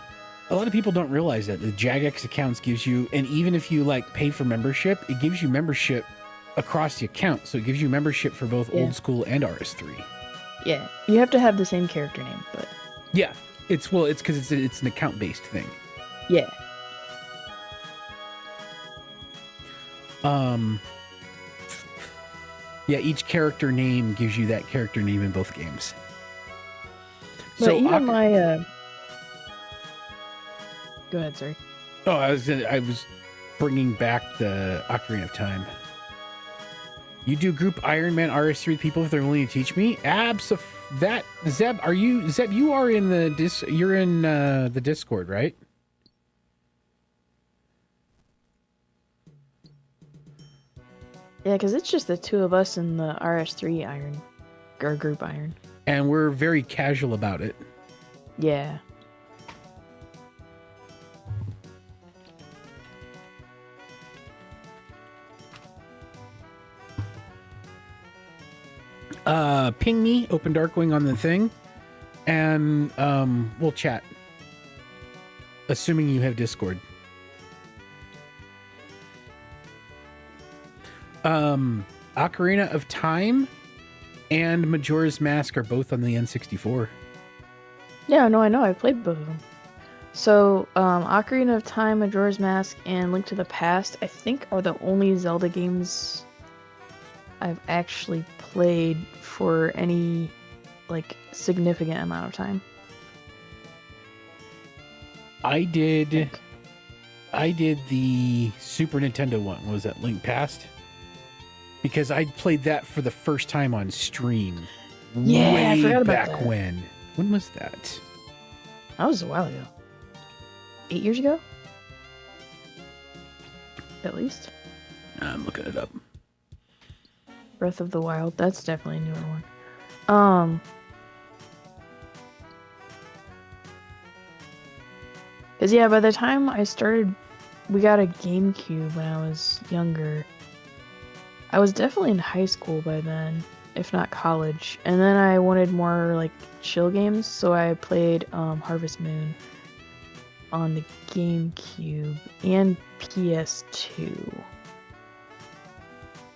B: A lot of people don't realize that the Jagex accounts gives you, and even if you like pay for membership, it gives you membership across the account. So it gives you membership for both old school and RS3.
A: Yeah. You have to have the same character name, but
B: yeah, it's because it's an account based thing.
A: Yeah.
B: Yeah, each character name gives you that character name in both games.
A: But
B: so
A: even my go ahead, sorry.
B: Oh, I was bringing back the Ocarina of Time. You do group Ironman RS3 people if they're willing to teach me? That Zeb, you are in the you're in the Discord, right?
A: Yeah, because it's just the 2 of us in the RS3 Iron, or group Iron.
B: And we're very casual about it.
A: Yeah.
B: Ping me, OpenDarkwing on the thing, and we'll chat. Assuming you have Discord. Ocarina of Time and Majora's Mask are both on the N64.
A: Yeah, no, I know. I've played both of them. So, Ocarina of Time, Majora's Mask, and Link to the Past, I think, are the only Zelda games I've actually played for any, like, significant amount of time.
B: I did the Super Nintendo one. What was that, Link Past? Because I played that for the first time on stream.
A: Yeah,
B: way
A: I forgot about
B: back
A: that.
B: when. When was that?
A: That was a while ago. 8 years ago? At least.
B: I'm looking it up.
A: Breath of the Wild. That's definitely a newer one. Because, yeah, by the time I started, we got a GameCube when I was younger. I was definitely in high school by then, if not college. And then I wanted more, like, chill games, so I played Harvest Moon on the GameCube and PS2.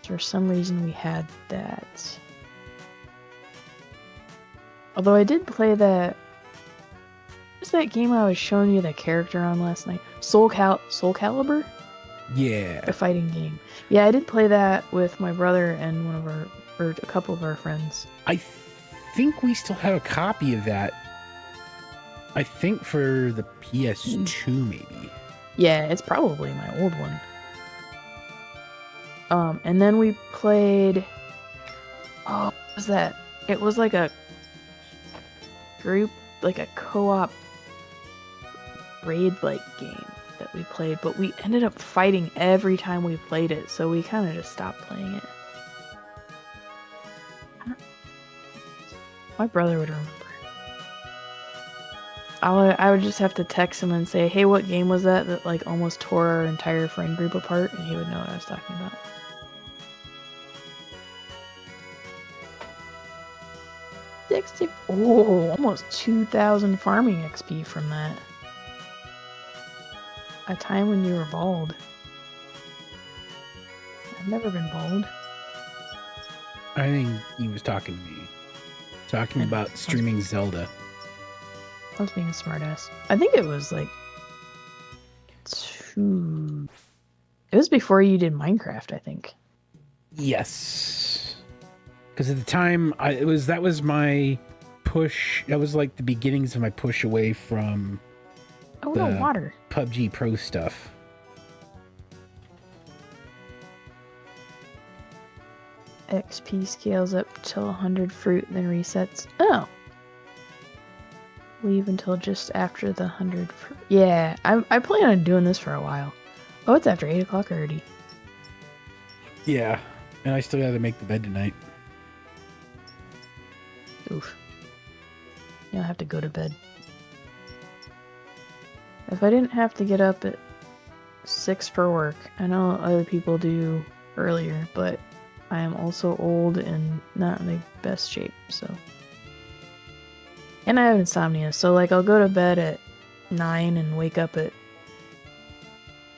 A: For some reason, we had that. Although I did play that... What's that game I was showing you the character on last night? Soul Calibur?
B: Yeah.
A: The fighting game. Yeah, I did play that with my brother and a couple of our friends.
B: I think we still have a copy of that. I think for the PS2, maybe.
A: Yeah, it's probably my old one. And then we played... Oh, what was that? It was like a group, like a co-op raid-like game that we played, but we ended up fighting every time we played it, so we kind of just stopped playing it. My brother would remember. I would just have to text him and say, hey, what game was that like almost tore our entire friend group apart, and he would know what I was talking about. Oh, almost 2,000 farming XP from that. A time when you were bald. I've never been bald.
B: I think he was talking to me. Talking about streaming Zelda.
A: I was being a smartass. I think it was like... It was before you did Minecraft, I think.
B: Yes. Because at the time, that was my push. That was like the beginnings of my push away from
A: no, water.
B: PUBG Pro stuff.
A: XP scales up till 100 fruit, then resets. Oh. Leave until just after the 100 fruit. Yeah, I plan on doing this for a while. Oh, it's after 8 o'clock already.
B: Yeah, and I still got to make the bed tonight.
A: Oof. You'll have to go to bed. If I didn't have to get up at 6 for work, I know other people do earlier, but I am also old and not in the best shape, so. And I have insomnia, so like I'll go to bed at 9 and wake up at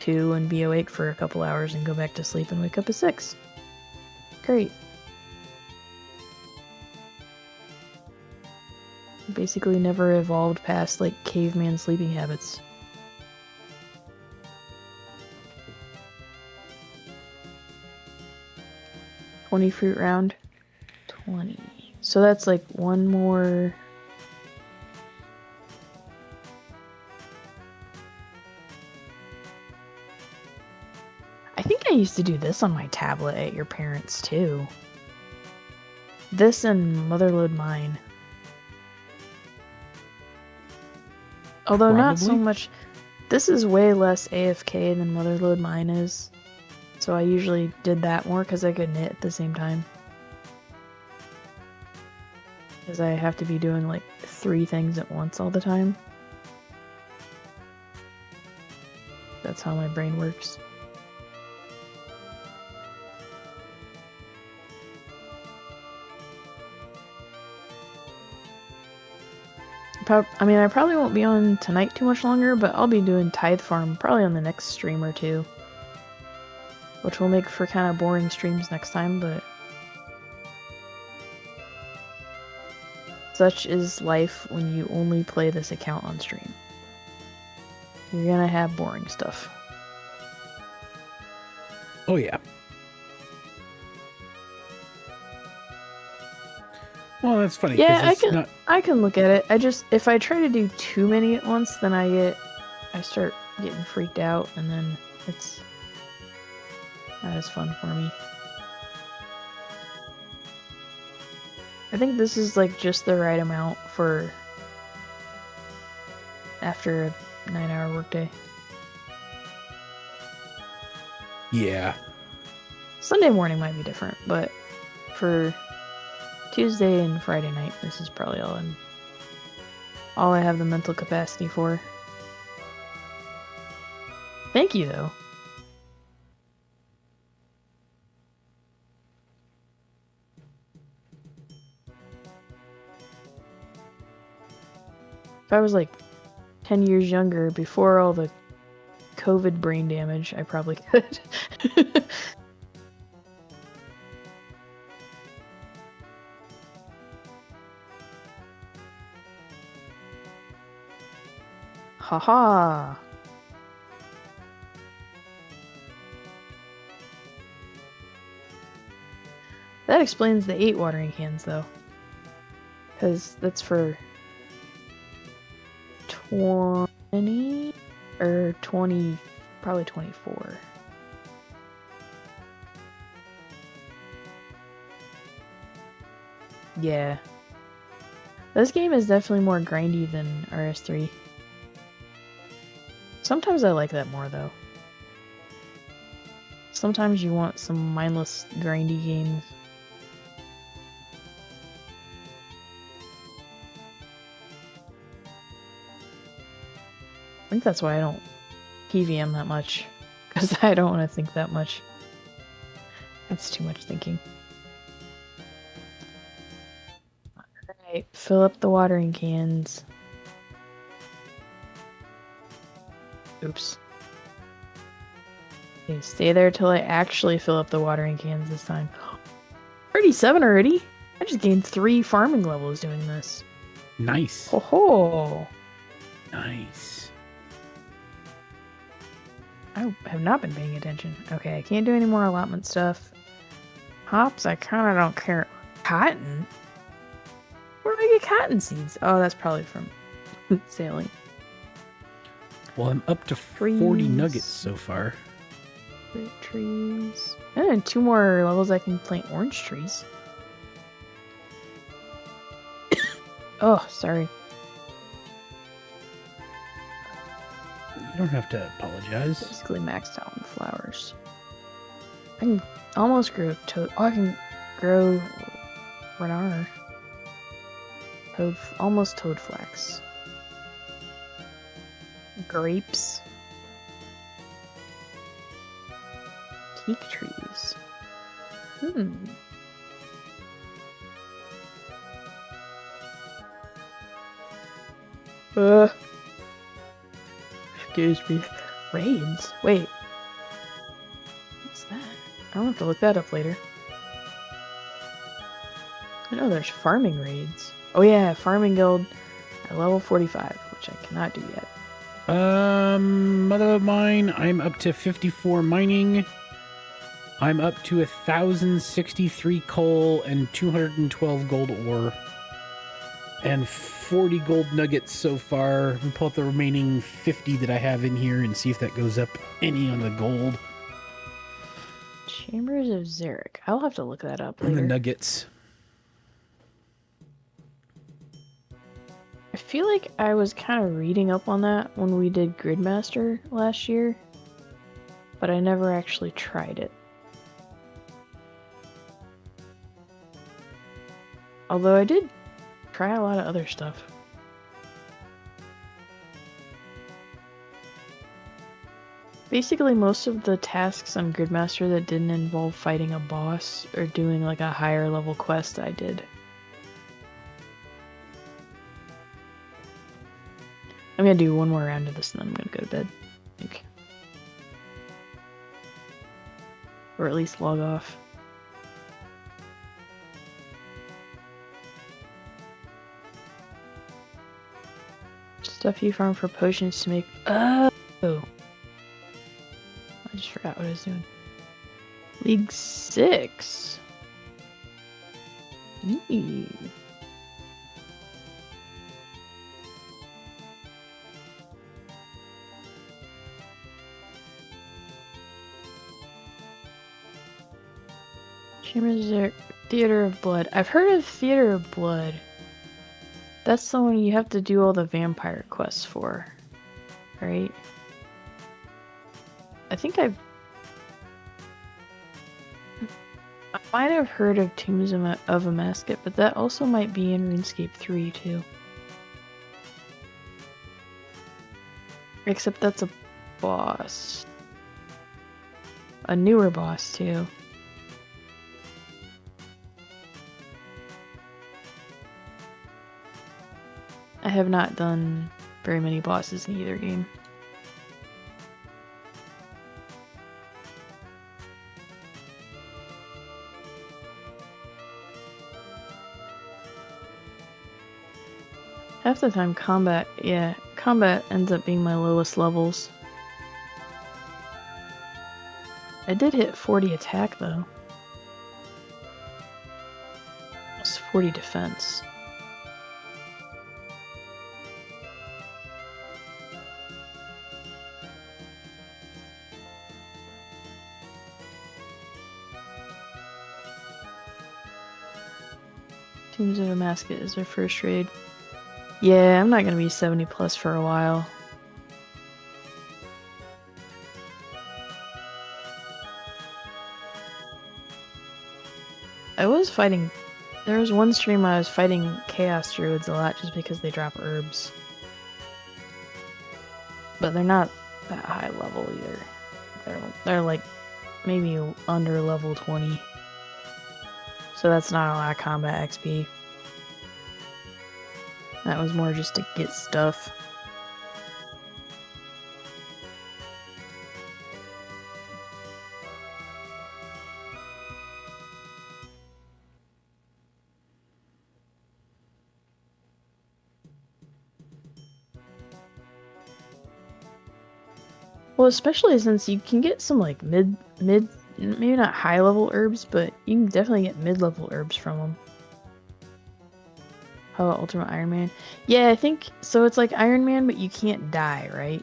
A: 2 and be awake for a couple hours and go back to sleep and wake up at 6. Great. Basically never evolved past like caveman sleeping habits. $20 fruit round. 20. So that's like one more. I think I used to do this on my tablet at your parents' too. This and Motherload Mine. Although not so much. This is way less AFK than Motherload Mine is. So I usually did that more because I could knit at the same time. Because I have to be doing like 3 things at once all the time. That's how my brain works. I mean, I probably won't be on tonight too much longer, but I'll be doing Tithe Farm probably on the next stream or two. Which will make for kind of boring streams next time, but... Such is life when you only play this account on stream. You're gonna have boring stuff.
B: Oh yeah. Well, that's funny.
A: Yeah, I can look at it. I just, if I try to do too many at once, then I start getting freaked out, and then it's not as fun for me. I think this is like just the right amount for after a 9-hour workday.
B: Yeah.
A: Sunday morning might be different, but for Tuesday and Friday night, this is probably all I have the mental capacity for. Thank you, though. If I was like 10 years younger, before all the COVID brain damage, I probably could. Haha. That explains the 8 watering cans, though. Because that's for 20 or 20, probably 24. Yeah. This game is definitely more grindy than RS3. Sometimes I like that more, though. Sometimes you want some mindless, grindy games. I think that's why I don't PVM that much. Because I don't want to think that much. That's too much thinking. Alright, fill up the watering cans. Oops. Okay, stay there till I actually fill up the watering cans this time. 37 already? I just gained 3 farming levels doing this.
B: Nice.
A: Ho ho!
B: Nice.
A: I have not been paying attention. Okay, I can't do any more allotment stuff. Hops, I kind of don't care. Cotton? Where do I get cotton seeds? Oh, that's probably from sailing.
B: Well, I'm up to 40
A: Trees.
B: nuggets so far.
A: Fruit trees. And 2 more levels I can plant orange trees. Oh, sorry.
B: You don't have to apologize.
A: Basically maxed out on flowers. I can almost grow toad. Oh, I can grow renard. Almost toad flax. Grapes. Teak trees. Excuse me. Raids? Wait. What's that? I'll have to look that up later. I know there's farming raids. Oh yeah, farming guild at level 45, which I cannot do yet.
B: Mother of mine, I'm up to 54 mining. I'm up to 1,063 coal and 212 gold ore. And 40 gold nuggets so far. We'll pull out the remaining 50 that I have in here and see if that goes up any on the gold.
A: Chambers of Zarek. I'll have to look that up
B: And
A: later.
B: the nuggets.
A: I feel like I was kind of reading up on that when we did Gridmaster last year, but I never actually tried it. Although I did try a lot of other stuff. Basically, most of the tasks on Gridmaster that didn't involve fighting a boss or doing like a higher level quest I did. I'm gonna do one more round of this and then I'm gonna go to bed, I think. Or at least log off. Stuff you farm for potions to make. Oh! I just forgot what I was doing. League 6. Eee. Chambers Theater of Blood. I've heard of Theater of Blood. That's the one you have to do all the vampire quests for, right? I think I might have heard of Tombs of a Masket, but that also might be in RuneScape 3 too. Except that's a boss. A newer boss, too. I have not done very many bosses in either game. Half the time combat ends up being my lowest levels. I did hit 40 attack though. It's 40 defense. Teams of a Mascot is their first raid. Yeah, I'm not gonna be 70 plus for a while. I was fighting... There was one stream I was fighting Chaos Druids a lot just because they drop herbs. But they're not that high level either. They're like maybe under level 20. So that's not a lot of combat XP. That was more just to get stuff. Well, especially since you can get some like mid, maybe not high level herbs, but you can definitely get mid-level herbs from them. How about Ultimate Iron Man? Yeah, I think so. It's like Iron Man, but you can't die, right?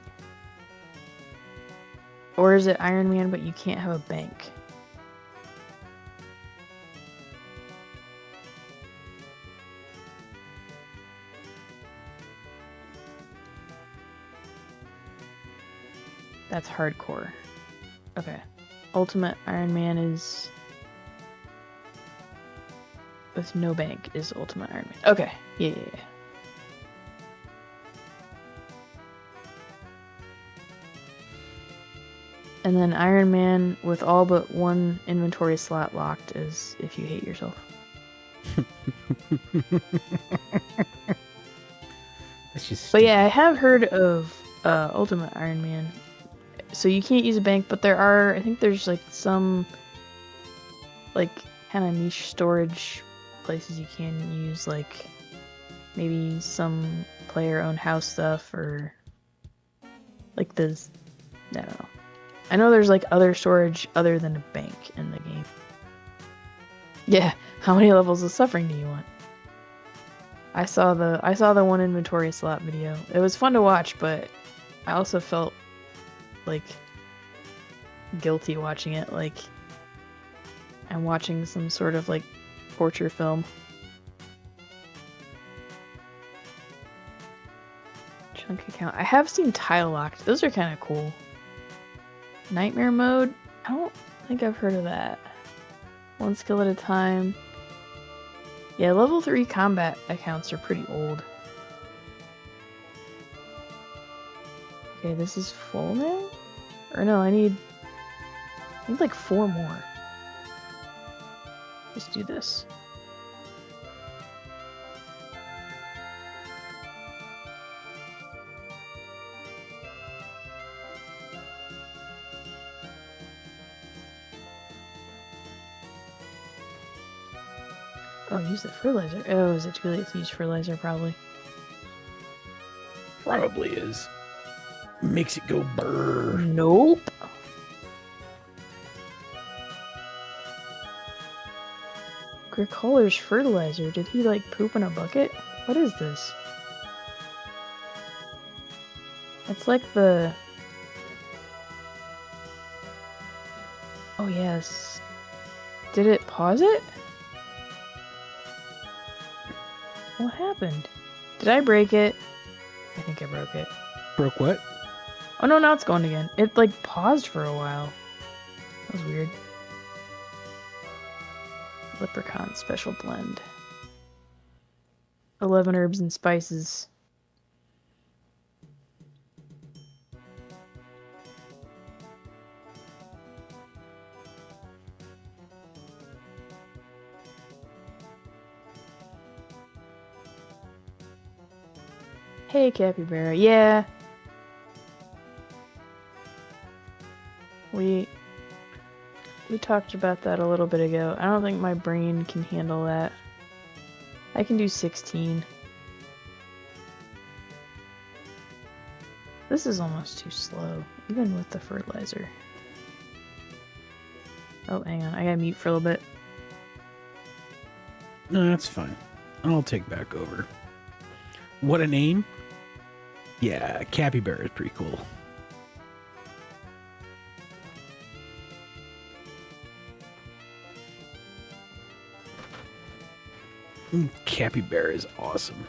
A: Or is it Iron Man, but you can't have a bank? That's hardcore. Okay. Ultimate Iron Man is... with no bank is Ultimate Iron Man. Okay. Yeah. And then Iron Man with all but one inventory slot locked is if you hate yourself. But yeah, I have heard of Ultimate Iron Man. So you can't use a bank, but there are, I think there's like some like kind of niche storage places you can use, like maybe some player-owned house stuff or like this, I don't know. I know there's like other storage other than a bank in the game. Yeah, how many levels of suffering do you want? I saw the one inventory slot video. It was fun to watch, but I also felt like guilty watching it, like I'm watching some sort of like torture film. Chunk account. I have seen tile locked. Those are kind of cool. Nightmare mode? I don't think I've heard of that. One skill at a time. Yeah, level 3 combat accounts are pretty old. Okay, this is full now? Or no, I need like 4 more. Let's do this. Oh, use the fertilizer. Oh, is it too late to use fertilizer? Probably.
B: Probably is. Makes it go brrr.
A: Nope. Gricoller's fertilizer. Did he like poop in a bucket? What is this? It's like the... Oh yes. Did it pause it? What happened? Did I break it? I think I broke it.
B: Broke what?
A: Oh no, now it's going again. It like paused for a while. That was weird. Leprechaun special blend. 11 herbs and spices. Hey, Capybara. Yeah. We talked about that a little bit ago. I don't think my brain can handle that. I can do 16. This is almost too slow, even with the fertilizer. Oh, hang on. I gotta mute for a little bit.
B: No, that's fine. I'll take back over. What a name. Yeah, Capybara is pretty cool. Capybara is awesome.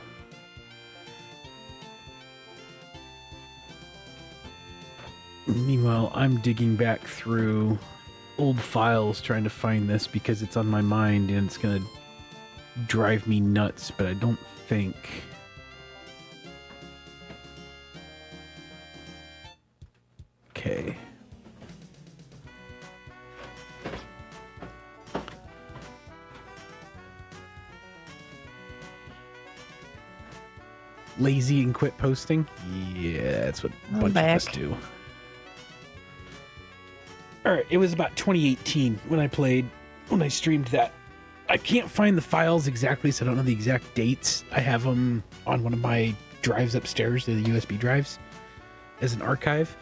B: Meanwhile, I'm digging back through old files trying to find this because it's on my mind and it's going to drive me nuts, but I don't think... Okay. Lazy and quit posting? Yeah, that's what a bunch of us do. Alright, it was about 2018 when I streamed that. I can't find the files exactly, so I don't know the exact dates. I have them on one of my drives upstairs, the USB drives, as an archive.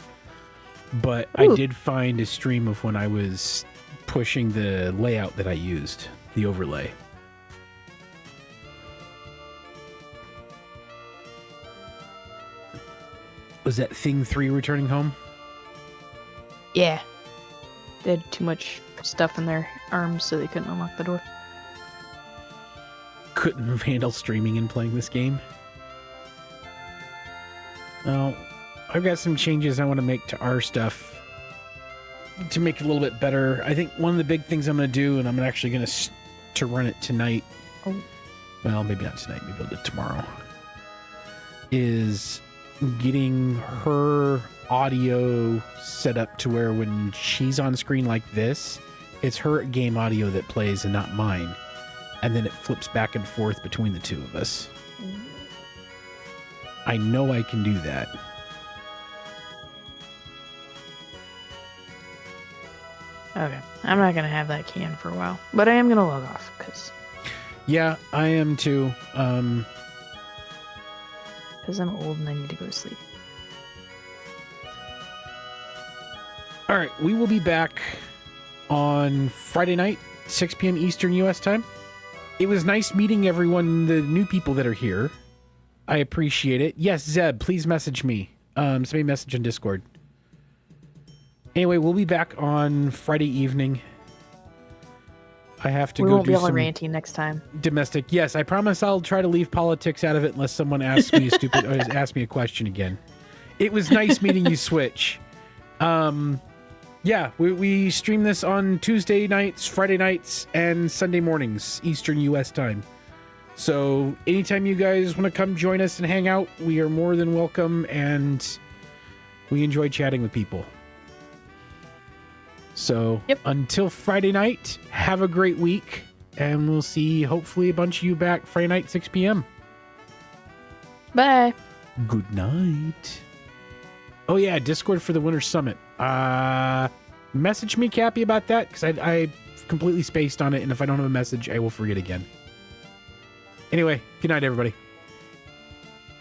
B: But I did find a stream of when I was pushing the layout that I used, the overlay. Was that Thing 3 returning home?
A: Yeah. They had too much stuff in their arms, so they couldn't unlock the door.
B: Couldn't handle streaming and playing this game. Well, I've got some changes I want to make to our stuff to make it a little bit better. I think one of the big things I'm going to do, and I'm actually going to run it tonight. Oh. Well, maybe not tonight. Maybe I'll do it tomorrow. Is getting her audio set up to where when she's on screen like this, it's her game audio that plays and not mine. And then it flips back and forth between the two of us. I know I can do that.
A: Okay. I'm not going to have that can for a while. But I am going to log off, because...
B: Yeah, I am too.
A: Because I'm old and I need to go to sleep.
B: All right, we will be back on Friday night, 6 p.m. Eastern U.S. time. It was nice meeting everyone, the new people that are here. I appreciate it. Yes, Zeb, please message me. Send me a message on Discord. Anyway, we'll be back on Friday evening. I have to
A: we
B: go
A: won't
B: do
A: be all
B: some
A: ranting next time.
B: domestic. Yes, I promise I'll try to leave politics out of it unless someone asks me asks me a question again. It was nice meeting you, Switch. Yeah, we stream this on Tuesday nights, Friday nights, and Sunday mornings, Eastern U.S. time. So anytime you guys want to come join us and hang out, we are more than welcome, and we enjoy chatting with people. So Until Friday night, have a great week, and we'll see hopefully a bunch of you back Friday night, 6 p.m.
A: Bye.
B: Good night. Oh yeah, Discord for the Winter Summit. Message me, Cappy, about that, because I completely spaced on it, and if I don't have a message, I will forget again. Anyway, good night, everybody.